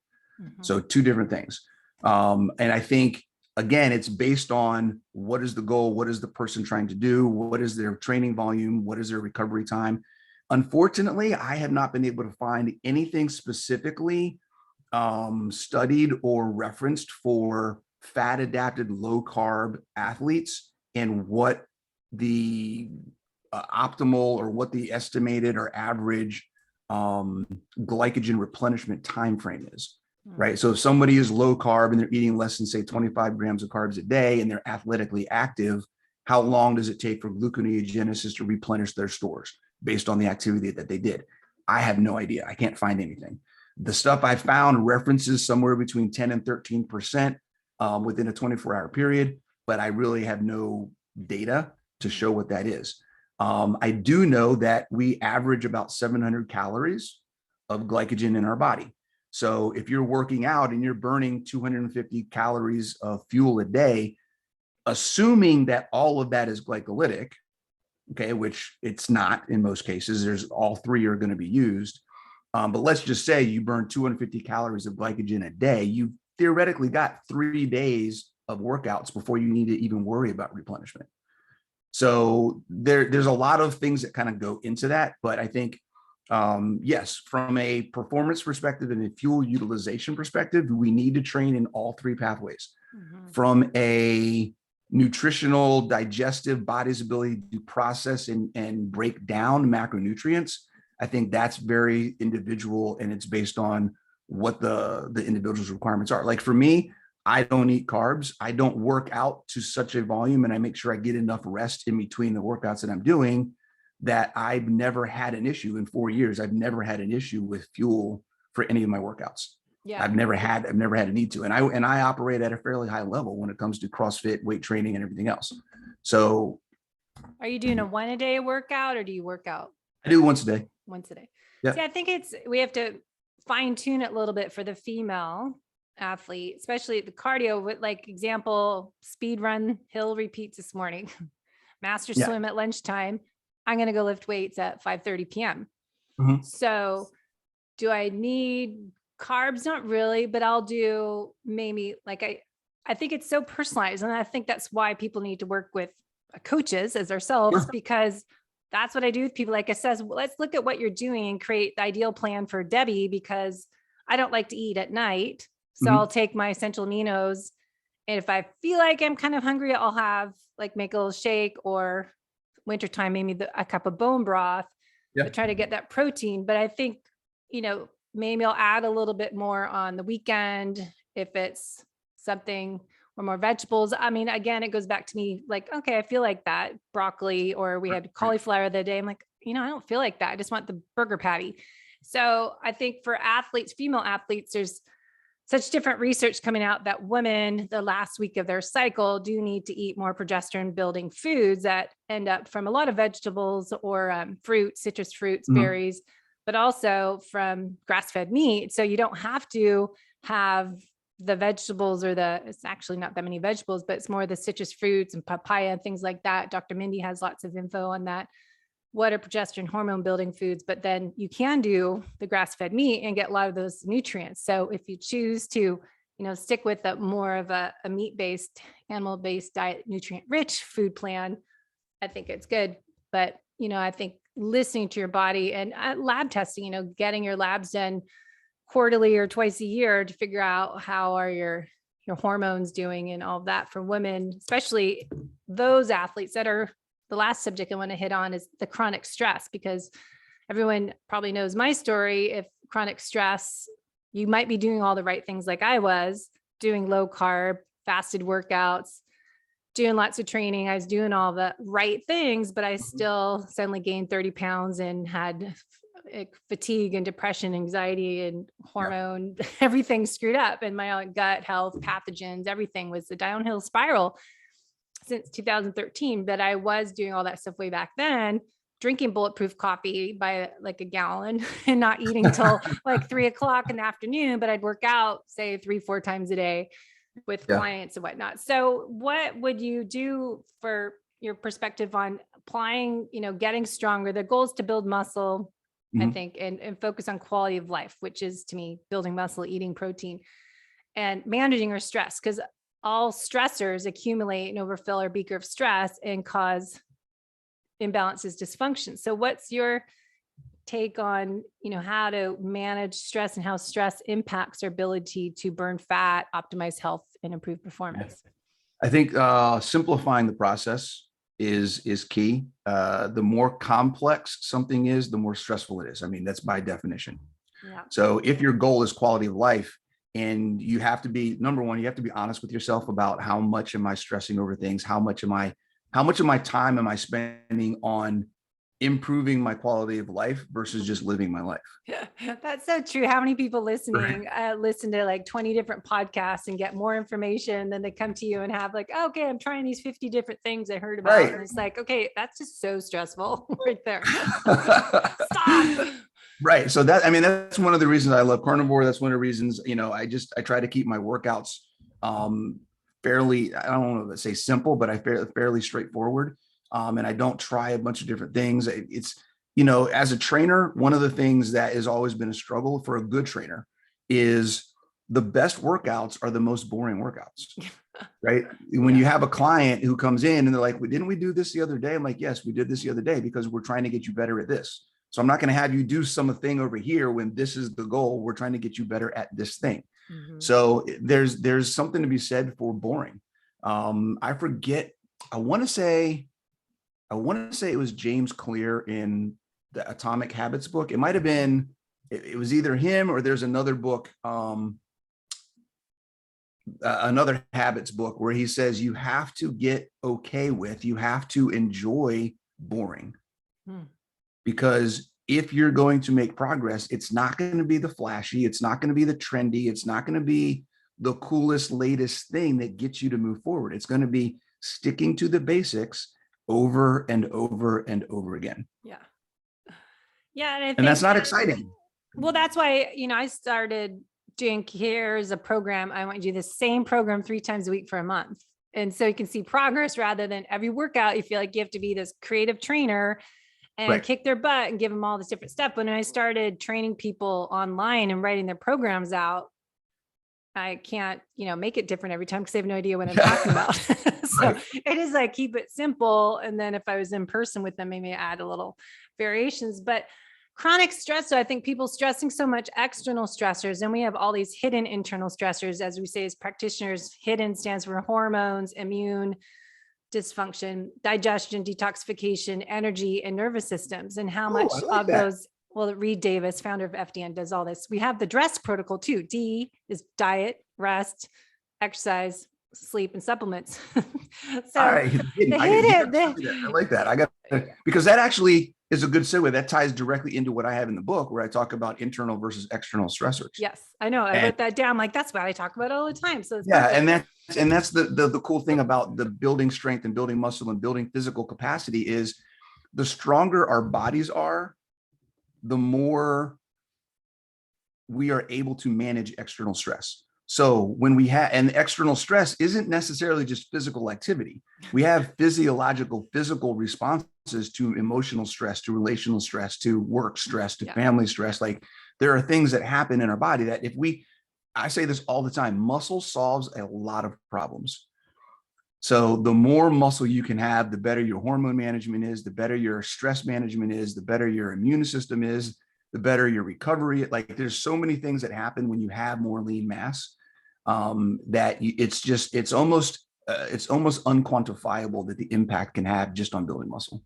So two different things. And I think, again, it's based on what is the goal? What is the person trying to do? What is their training volume? What is their recovery time? Unfortunately, I have not been able to find anything specifically studied or referenced for fat adapted low carb athletes and what the optimal or what the estimated or average glycogen replenishment time frame is. Right. So if somebody is low carb and they're eating less than, say, 25 grams of carbs a day and they're athletically active, how long does it take for gluconeogenesis to replenish their stores based on the activity that they did? I have no idea. I can't find anything. The stuff I found references somewhere between 10 and 13% within a 24-hour period, but I really have no data to show what that is. I do know that we average about 700 calories of glycogen in our body. So if you're working out and you're burning 250 calories of fuel a day, assuming that all of that is glycolytic, okay, which it's not in most cases, there's all three are going to be used. But let's just say you burn 250 calories of glycogen a day. You've theoretically got 3 days of workouts before you need to even worry about replenishment. So there's a lot of things that kind of go into that. But I think, yes, from a performance perspective and a fuel utilization perspective, we need to train in all three pathways. Mm-hmm. From a nutritional, digestive, body's ability to process and break down macronutrients, I think that's very individual, and it's based on what the individual's requirements are. Like for me, I don't eat carbs. I don't work out to such a volume, and I make sure I get enough rest in between the workouts that I'm doing, that I've never had an issue in 4 years. I've never had an issue with fuel for any of my workouts. Yeah. I've never had a need to. And I operate at a fairly high level when it comes to CrossFit, weight training, and everything else. So are you doing a 1 a day workout, or do you work out? I do once a day. Once a day. Yeah. See, I think we have to fine tune it a little bit for the female athlete, especially the cardio. With like example, speed run, hill repeats this morning, master swim at lunchtime. I'm going to go lift weights at 5:30 p.m. Mm-hmm. So do I need carbs? Not really, but I'll do maybe like, I think it's so personalized. And I think that's why people need to work with coaches as ourselves, because that's what I do with people. Like I says, well, let's look at what you're doing and create the ideal plan for Debbie, because I don't like to eat at night. So I'll take my essential aminos. And if I feel like I'm kind of hungry, I'll have like make a little shake, or wintertime, maybe a cup of bone broth to try to get that protein. But I think, maybe I'll add a little bit more on the weekend if it's something, or more vegetables. I mean, again, it goes back to me like, okay, I feel like that broccoli, or we had cauliflower the other day. I'm like, I don't feel like that. I just want the burger patty. So I think for athletes, female athletes, there's such different research coming out that women, the last week of their cycle, do need to eat more progesterone building foods that end up from a lot of vegetables or fruits, citrus fruits, berries, but also from grass-fed meat. So you don't have to have the vegetables, or it's actually not that many vegetables, but it's more the citrus fruits and papaya and things like that. Dr. Mindy has lots of info on that. What are progesterone hormone building foods? But then you can do the grass-fed meat and get a lot of those nutrients. So if you choose to, stick with more of a meat-based, animal-based diet, nutrient-rich food plan, I think it's good. But, I think listening to your body and lab testing, getting your labs done quarterly or twice a year to figure out how are your hormones doing and all of that for women, especially those athletes that are. The last subject I want to hit on is the chronic stress, because everyone probably knows my story. If chronic stress, you might be doing all the right things, like I was doing low carb, fasted workouts, doing lots of training. I was doing all the right things, but I still suddenly gained 30 pounds and had fatigue and depression, anxiety and hormone, everything screwed up. And my gut health, pathogens, everything was a downhill spiral since 2013. But I was doing all that stuff way back then, drinking bulletproof coffee by like a gallon and not eating till like 3:00 in the afternoon. But I'd work out, say 3-4 times a day with clients and whatnot. So what would you do for your perspective on applying, getting stronger? The goal is to build muscle, I think, and focus on quality of life, which is to me, building muscle, eating protein, and managing our stress, because all stressors accumulate and overfill our beaker of stress and cause imbalances, dysfunction. So what's your take on, how to manage stress and how stress impacts our ability to burn fat, optimize health, and improve performance? I think simplifying the process is key. The more complex something is, the more stressful it is. I mean, that's by definition. Yeah. So if your goal is quality of life, and you have to be, number one, you have to be honest with yourself about how much am I stressing over things? How much of my time am I spending on improving my quality of life versus just living my life. That's so true. How many people Right. listening listen to like 20 different podcasts and get more information, then they come to you and have like, oh, okay, I'm trying these 50 different things I heard about. Right. And it's like, okay, that's just so stressful right there. Stop. Right. So that's one of the reasons I love Carnivore. That's one of the reasons, I try to keep my workouts fairly, I don't want to say simple, but fairly straightforward. And I don't try a bunch of different things. It's, as a trainer, one of the things that has always been a struggle for a good trainer is the best workouts are the most boring workouts, right? When you have a client who comes in and they're like, well, didn't we do this the other day? I'm like, yes, we did this the other day because we're trying to get you better at this. So I'm not going to have you do something over here when this is the goal. We're trying to get you better at this thing. Mm-hmm. So there's something to be said for boring. I forget. I want to say it was James Clear in the Atomic Habits book. It might have been. It was either him or there's another book, another habits book where he says you have to get okay with, you have to enjoy boring. Because if you're going to make progress, it's not going to be the flashy, it's not going to be the trendy, it's not going to be the coolest, latest thing that gets you to move forward. It's going to be sticking to the basics over and over and over again. Yeah. Yeah. And that's not exciting. Well, that's why, I started doing here's a program. I want you to do the same program 3 times a week for a month. And so you can see progress rather than every workout. You feel like you have to be this creative trainer and kick their butt and give them all this different stuff. When I started training people online and writing their programs out, I can't, make it different every time because I have no idea what I'm talking about. So it is like, keep it simple. And then if I was in person with them, maybe add a little variations, but chronic stress. So I think people stressing so much external stressors, and we have all these hidden internal stressors, as we say, as practitioners. Hidden stands for hormones, immune dysfunction, digestion, detoxification, energy, and nervous systems. And how much of those, well, Reed Davis, founder of FDN, does all this. We have the DRESS protocol too. D is diet, rest, exercise, sleep, and supplements. So I like that. Because that actually is a good segue. That ties directly into what I have in the book where I talk about internal versus external stressors. Yes, I know. I wrote that down. Like, that's what I talk about all the time. So it's and that's the cool thing about the building strength and building muscle and building physical capacity is the stronger our bodies are, the more we are able to manage external stress. So when we have, and external stress isn't necessarily just physical activity. We have physical responses to emotional stress, to relational stress, to work stress, to family stress. Like there are things that happen in our body that I say this all the time, muscle solves a lot of problems. So the more muscle you can have, the better your hormone management is, the better your stress management is, the better your immune system is, the better your recovery. Like there's so many things that happen when you have more lean mass that it's almost unquantifiable that the impact can have just on building muscle.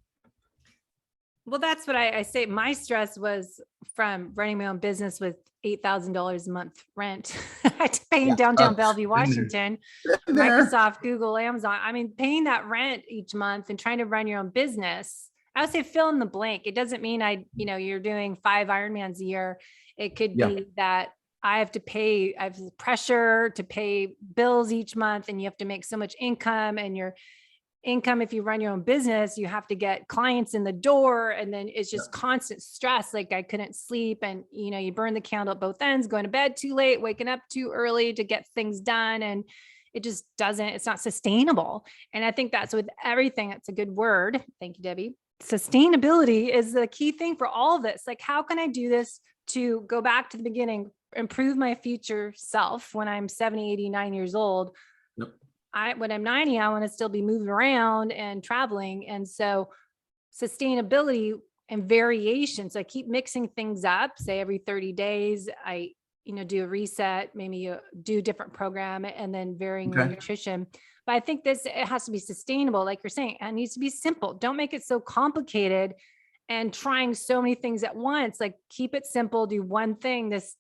Well, that's what I say. My stress was from running my own business with $8,000 a month rent. I had to pay in downtown Bellevue, Washington, Microsoft, Google, Amazon. I mean, paying that rent each month and trying to run your own business. I would say fill in the blank. It doesn't mean you're doing 5 Ironmans a year. It could be that I have pressure to pay bills each month, and you have to make so much income, and your income, if you run your own business, you have to get clients in the door. And then it's just constant stress. Like I couldn't sleep, and, you burn the candle at both ends, going to bed too late, waking up too early to get things done. And it's not sustainable. And I think that's with everything. That's a good word. Thank you, Debbie. Sustainability is the key thing for all of this. Like, how can I do this to go back to the beginning, improve my future self when I'm 70, 89 years old? When I'm 90, I want to still be moving around and traveling. And so sustainability and variation. So I keep mixing things up, say every 30 days, I, do a reset, maybe do a different program, and then varying your nutrition. But I think it has to be sustainable. Like you're saying, it needs to be simple. Don't make it so complicated and trying so many things at once. Like keep it simple, do one thing this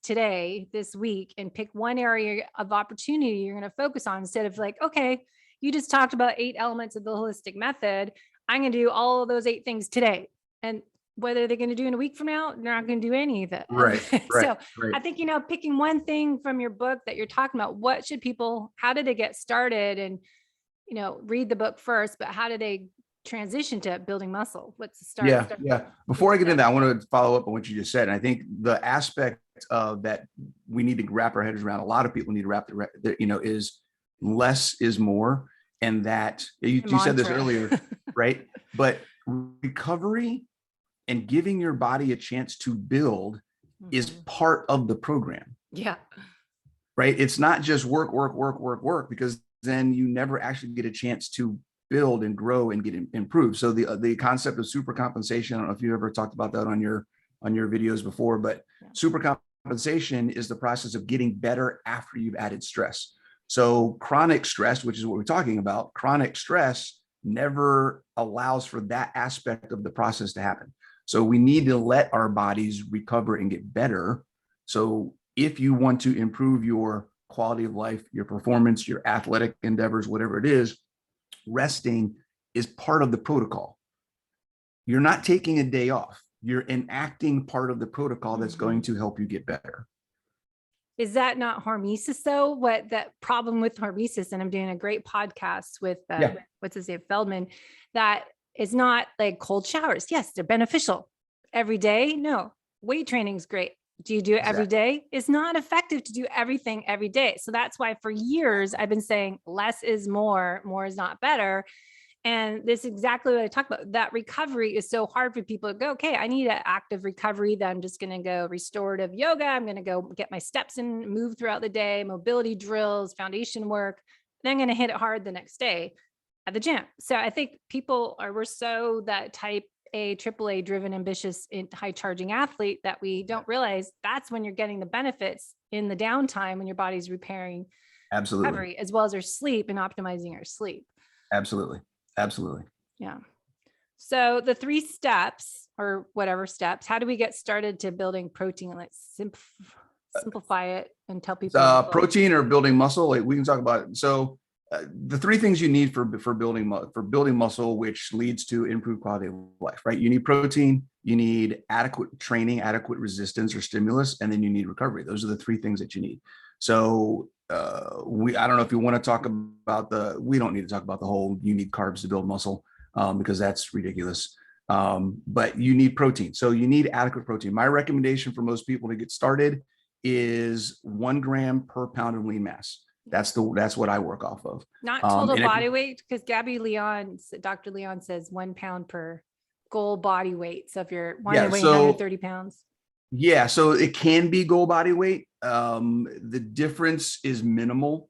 week, and pick one area of opportunity you're going to focus on, instead of like, okay, you just talked about 8 elements of the holistic method. I'm going to do all of those 8 things today. and whether they're going to do in a week from now, they're not going to do any of it. Right. So I think, picking one thing from your book that you're talking about, how did they get started, and, read the book first, but how do they transition to building muscle? What's the start? Yeah. Before I get into that, I want to follow up on what you just said. And I think the aspect of that we need to wrap our heads around, a lot of people need to wrap is less is more. And that you said this earlier, right? But recovery and giving your body a chance to build is part of the program. Yeah. Right. It's not just work, because then you never actually get a chance to build and grow and get improved. So the concept of super compensation, I don't know if you ever talked about that on your videos before, but super compensation is the process of getting better after you've added stress. So chronic stress, which is what we're talking about, chronic stress never allows for that aspect of the process to happen. So we need to let our bodies recover and get better. So if you want to improve your quality of life, your performance, your athletic endeavors, whatever it is, resting is part of the protocol. You're not taking a day off. You're enacting part of the protocol that's going to help you get better. Is that not hormesis though? What that problem with hormesis, and I'm doing a great podcast with what's his name, Feldman, that is not like cold showers. Yes, they're beneficial every day. No, weight training is great. Do you do it every day? It's not effective to do everything every day. So that's why for years I've been saying less is more is not better. And this is exactly what I talk about. That recovery is so hard for people to go, okay, I need an active recovery. Then I'm just going to go restorative yoga. I'm going to go get my steps in, move throughout the day, mobility drills, foundation work. Then I'm going to hit it hard the next day at the gym. So I think we're so that type A, AAA driven, ambitious, high charging athlete that we don't realize that's when you're getting the benefits in the downtime when your body's repairing. Absolutely. Recovery, as well as our sleep and optimizing our sleep. Absolutely. Yeah. So the 3 steps or whatever steps, how do we get started to building protein? Let's simplify it and tell people. Protein or building muscle, like we can talk about it. So the 3 things you need for building muscle, which leads to improved quality of life, right? You need protein, you need adequate training, adequate resistance or stimulus, and then you need recovery. Those are the 3 things that you need. So I don't know if you want to talk about we don't need to talk about the whole, you need carbs to build muscle, because that's ridiculous. But you need protein. So you need adequate protein. My recommendation for most people to get started is 1 gram per pound of lean mass. That's what I work off of. Not total body weight, because Dr. Leon says 1 pound per goal body weight. So if you're weighing 130 pounds. Yeah, so it can be goal body weight. The difference is minimal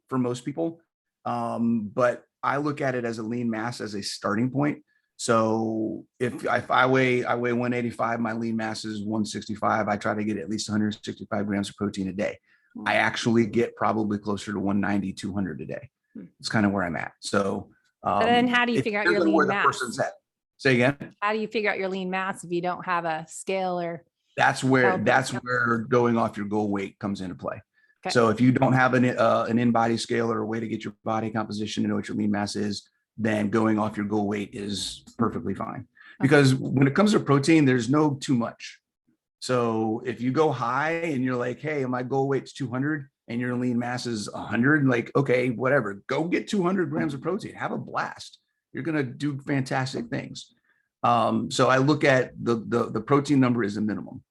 for most people. But I look at it as a lean mass as a starting point. So if I weigh 185, my lean mass is 165. I try to get at least 165 grams of protein a day. I actually get probably closer to 190, 200 a day. It's kind of where I'm at. So but then how do you figure out your lean mass? Say again. How do you figure out your lean mass if you don't have a scale or? That's where going off your goal weight comes into play. Okay. So if you don't have an in-body scale or a way to get your body composition to know what your lean mass is, then going off your goal weight is perfectly fine. Because when it comes to protein, there's no too much. So if you go high and you're like, hey, my goal weight's 200 and your lean mass is 100, like, okay, whatever, go get 200 grams of protein, have a blast. You're going to do fantastic things. So I look at the protein number is a minimum.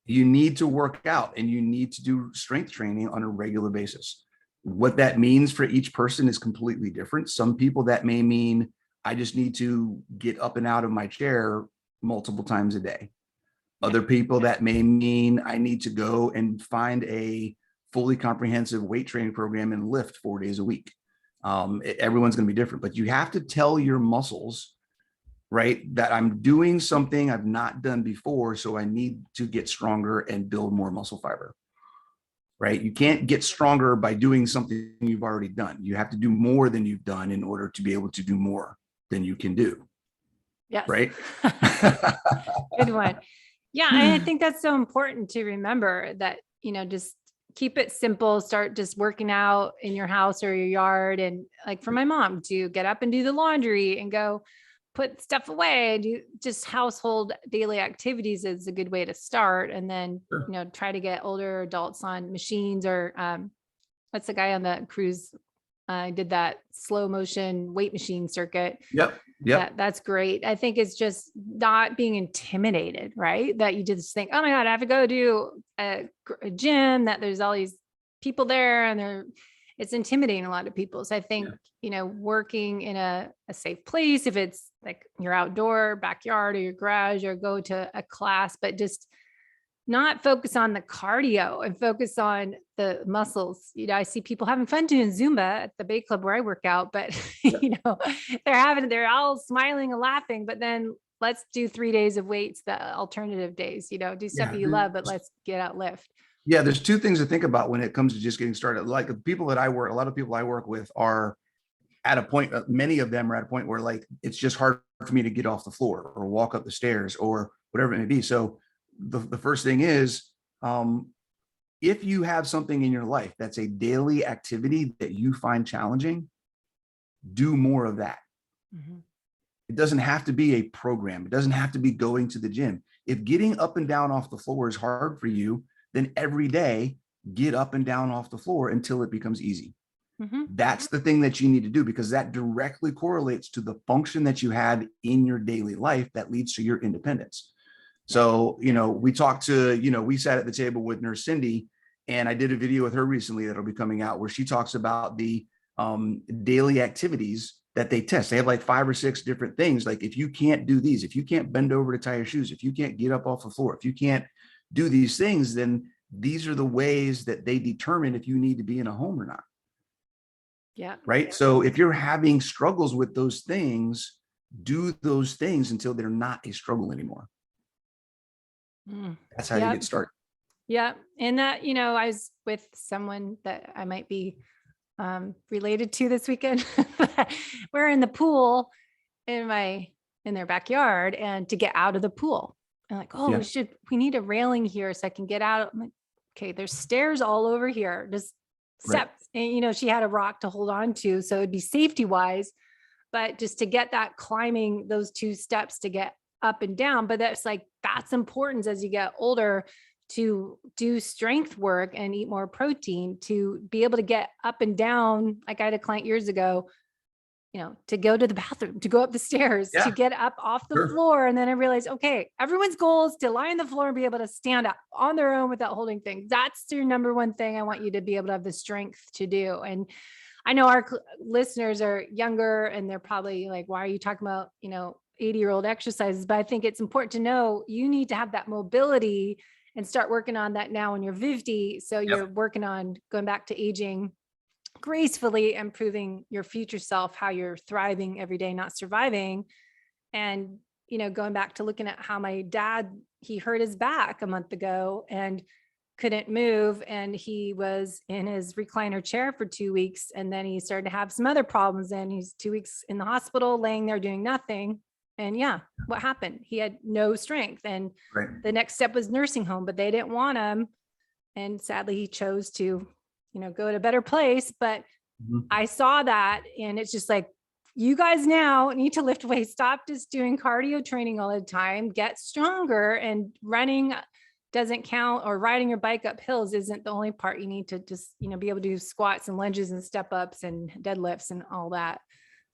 You need to work out and you need to do strength training on a regular basis. What that means for each person is completely different. Some people that may mean I just need to get up and out of my chair multiple times a day. Other people that may mean I need to go and find a fully comprehensive weight training program and lift 4 days a week. Everyone's going to be different, but you have to tell your muscles, right, that I'm doing something I've not done before. So I need to get stronger and build more muscle fiber, right? You can't get stronger by doing something you've already done. You have to do more than you've done in order to be able to do more than you can do. Yes. Right. Good one. Yeah. And I think that's so important to remember that, just keep it simple, start just working out in your house or your yard. And like for my mom to get up and do the laundry and go put stuff away, do just household daily activities is a good way to start. And then, Sure. try to get older adults on machines or, what's the guy on the cruise? I did that slow motion weight machine circuit. Yep. Yep. That's great. I think it's just not being intimidated, right? That you just think, oh my God, I have to go do a gym, that there's all these people there and it's intimidating a lot of people. So I think, working in a safe place, if it's like your outdoor backyard or your garage, or go to a class, but just not focus on the cardio and focus on the muscles. I see people having fun doing Zumba at the Bay Club where I work out, but they're all smiling and laughing, but then let's do 3 days of weights, the alternative days, do stuff you love, but let's get out lift. Yeah. There's two things to think about when it comes to just getting started. Like the people that a lot of people I work with are at a point, many of them are at a point where like, it's just hard for me to get off the floor or walk up the stairs or whatever it may be. So the first thing is, if you have something in your life that's a daily activity that you find challenging, do more of that. Mm-hmm. It doesn't have to be a program. It doesn't have to be going to the gym. If getting up and down off the floor is hard for you, then every day get up and down off the floor until it becomes easy. Mm-hmm. That's the thing that you need to do, because that directly correlates to the function that you have in your daily life that leads to your independence. So, we talked to, we sat at the table with Nurse Cindy, and I did a video with her recently that'll be coming out where she talks about the daily activities that they test. They have like 5 or 6 different things. Like if you can't do these, if you can't bend over to tie your shoes, if you can't get up off the floor, if you can't do these things, then these are the ways that they determine if you need to be in a home or not. Yeah. Right. So if you're having struggles with those things, do those things until they're not a struggle anymore. That's how you get started. Yeah. And that, I was with someone that I might be related to this weekend. We're in the pool in their backyard, and to get out of the pool, and like, we need a railing here so I can get out. I'm like, okay, there's stairs all over here. Just steps. Right. And, she had a rock to hold on to, so it'd be safety wise, but just to get that climbing those 2 steps to get up and down. But that's important as you get older, to do strength work and eat more protein, to be able to get up and down. Like I had a client years ago, to go to the bathroom, to go up the stairs, to get up off the floor. And then I realized, okay, everyone's goal is to lie on the floor and be able to stand up on their own without holding things. That's your number one thing I want you to be able to have the strength to do. And I know our listeners are younger and they're probably like, why are you talking about, 80-year-old exercises? But I think it's important to know you need to have that mobility and start working on that now when you're 50. So you're working on going back to aging gracefully, improving your future self, how you're thriving every day, not surviving. And, going back to looking at how my dad, he hurt his back a month ago and couldn't move. And he was in his recliner chair for 2 weeks. And then he started to have some other problems. And he's 2 weeks in the hospital, laying there doing nothing. And what happened? He had no strength. And the next step was nursing home, but they didn't want him. And sadly, he chose to, go to a better place. But I saw that, and it's just like, you guys now need to lift weights. Stop just doing cardio training all the time. Get stronger, and running doesn't count, or riding your bike up hills isn't the only part. You need to just, be able to do squats and lunges and step ups and deadlifts and all that.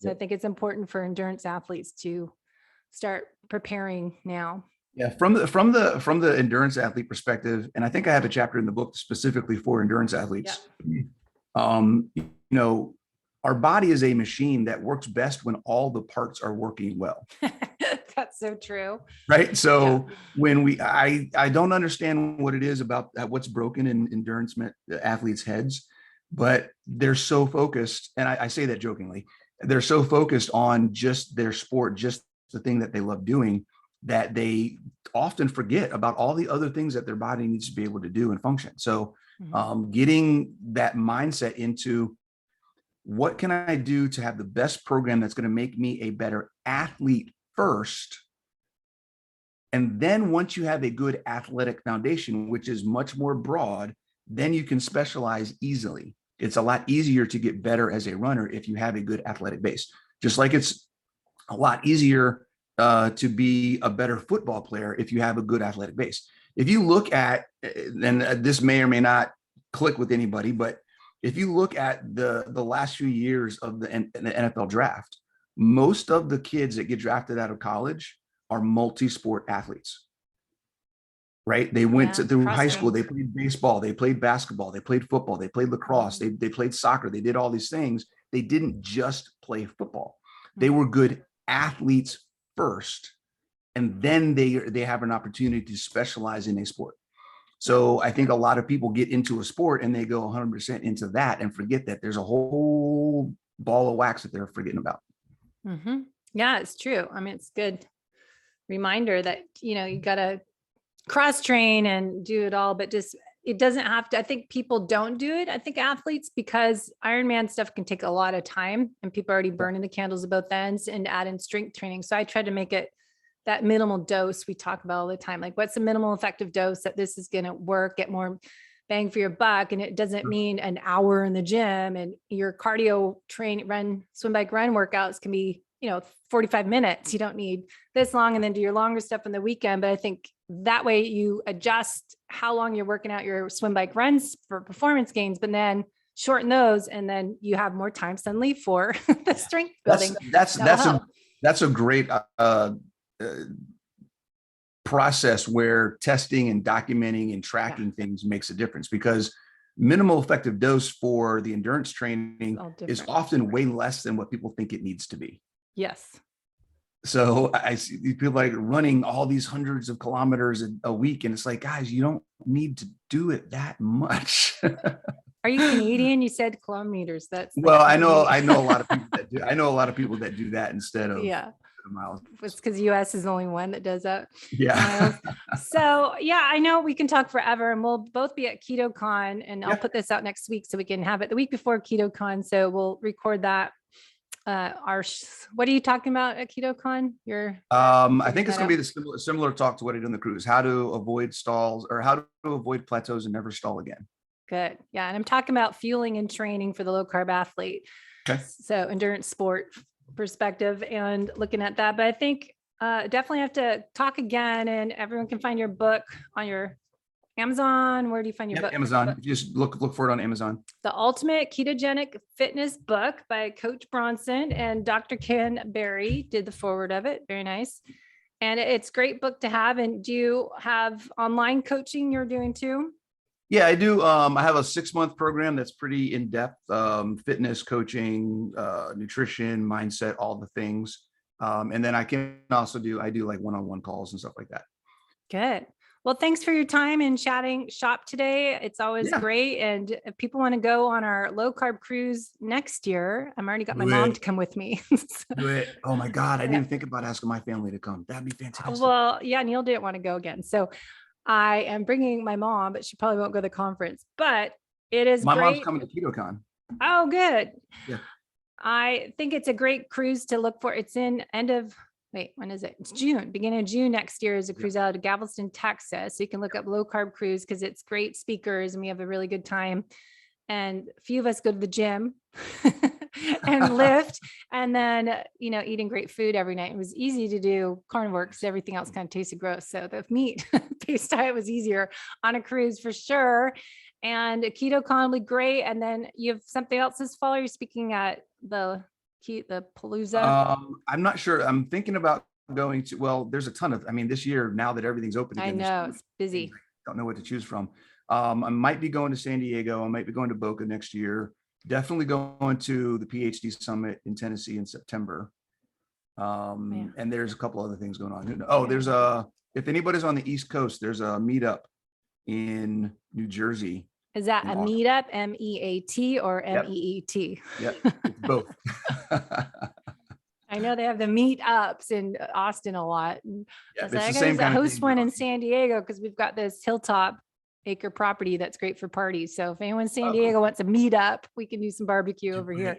So I think it's important for endurance athletes to start preparing now. Yeah, from the endurance athlete perspective, and I think I have a chapter in the book specifically for endurance athletes. Our body is a machine that works best when all the parts are working well. That's so true. Right. So when I don't understand what it is about what's broken in endurance athletes' heads, but they're so focused, and I say that jokingly, they're so focused on just their sport, just the thing that they love doing, that they often forget about all the other things that their body needs to be able to do and function. So getting that mindset into, what can I do to have the best program that's going to make me a better athlete first? And then once you have a good athletic foundation, which is much more broad, then you can specialize easily. It's a lot easier to get better as a runner if you have a good athletic base. Just like it's a lot easier to be a better football player if you have a good athletic base. If you look at, and this may or may not click with anybody, but if you look at the last few years of the NFL draft, most of the kids that get drafted out of college are multi-sport athletes, right? They went through high school, they played baseball, they played basketball, they played football, they played lacrosse, they played soccer, they did all these things. They didn't just play football. They were good athletes first, and then they have an opportunity to specialize in a sport. So I think a lot of people get into a sport and they go 100% into that and forget that there's a whole ball of wax that they're forgetting about. Mm-hmm. Yeah, it's true. I mean, it's good reminder that, you got to cross train and do it all, but just, it doesn't have to. I think people don't do it. I think athletes, because Ironman stuff can take a lot of time and people are already burning the candles at both ends, and add in strength training. So I tried to make it that minimal dose we talk about all the time. Like, what's the minimal effective dose that this is going to work, get more bang for your buck? And it doesn't mean an hour in the gym, and your cardio swim, bike, run workouts can be, 45 minutes. You don't need this long, and then do your longer stuff on the weekend. But I think that way you adjust how long you're working out your swim, bike, runs for performance gains, but then shorten those. And then you have more time suddenly for the strength building. That's a great, process where testing and documenting and tracking things makes a difference, because minimal effective dose for the endurance training is often way less than what people think it needs to be. Yes. So I see people like running all these hundreds of kilometers a week, and it's like, guys, you don't need to do it that much. Are you Canadian? You said kilometers. Well, I know a lot of people that do. I know a lot of people that do that instead of miles. It's because US is the only one that does that. Yeah. So I know we can talk forever, and we'll both be at KetoCon, and I'll put this out next week so we can have it the week before KetoCon. So we'll record that. What are you talking about at KetoCon? I think it's going to be the similar talk to what I did on the cruise, how to avoid stalls, or how to avoid plateaus and never stall again. Good. Yeah. And I'm talking about fueling and training for the low carb athlete. Okay. So endurance sport perspective and looking at that. But I think definitely have to talk again, and everyone can find your book on your Amazon. Where do you find your book? Amazon. If you just look for it on Amazon. The Ultimate Ketogenic Fitness book by Coach Bronson, and Dr. Ken Berry did the forward of it. Very nice. And it's a great book to have. And do you have online coaching you're doing too? Yeah, I do. I have a 6-month program that's pretty in-depth, fitness coaching, nutrition, mindset, all the things. And then I can also do like one-on-one calls and stuff like that. Good. Well, thanks for your time and chatting shop today. It's always great. And if people want to go on our low carb cruise next year, I'm already got my mom to come with me. Do it. Oh my God. I didn't think about asking my family to come. That'd be fantastic. Well, Neil didn't want to go again. So I am bringing my mom, but she probably won't go to the conference, but it is my great. Mom's coming to KetoCon. Oh, good. Yeah. I think it's a great cruise to look for. It's in when is it? It's June, beginning of June next year is a cruise out of Galveston, Texas. So you can look up low carb cruise because it's great speakers and we have a really good time. And a few of us go to the gym and lift, and then, eating great food every night. It was easy to do carnivore because everything else kind of tasted gross. So the meat-based diet was easier on a cruise for sure. And a KetoCon will be great. And then you have something else this fall. You're speaking at the Palooza. I'm not sure. I'm thinking about going to, there's a ton of, this year, now that everything's open again, I know it's busy. I don't know what to choose from. I might be going to San Diego. I might be going to Boca next year. Definitely going to the PhD Summit in Tennessee in September. And there's a couple other things going on. Oh, there's if anybody's on the East Coast, there's a meetup in New Jersey. Is that a meetup, MEAT or MEET? Yeah, it's both. I know they have the meetups in Austin a lot. Yeah, I gotta host one in San Diego because we've got this hilltop acre property that's great for parties. So if anyone in San Diego wants a meetup, we can do some barbecue over here.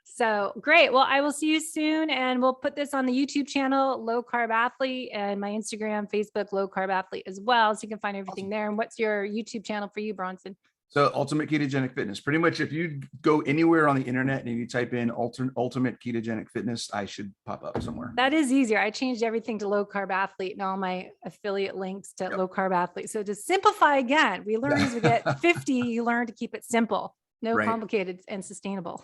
So great. Well, I will see you soon, and we'll put this on the YouTube channel, Low Carb Athlete, and my Instagram, Facebook, Low Carb Athlete as well. So you can find everything there. And what's your YouTube channel for you, Bronson? So Ultimate Ketogenic Fitness, pretty much if you go anywhere on the internet and you type in Ultimate Ketogenic Fitness, I should pop up somewhere. That is easier. I changed everything to Low Carb Athlete and all my affiliate links to Low Carb Athlete. So to simplify again, we learn as we get 50, you learn to keep it simple, no complicated and sustainable.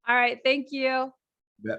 All right. Thank you. Yeah.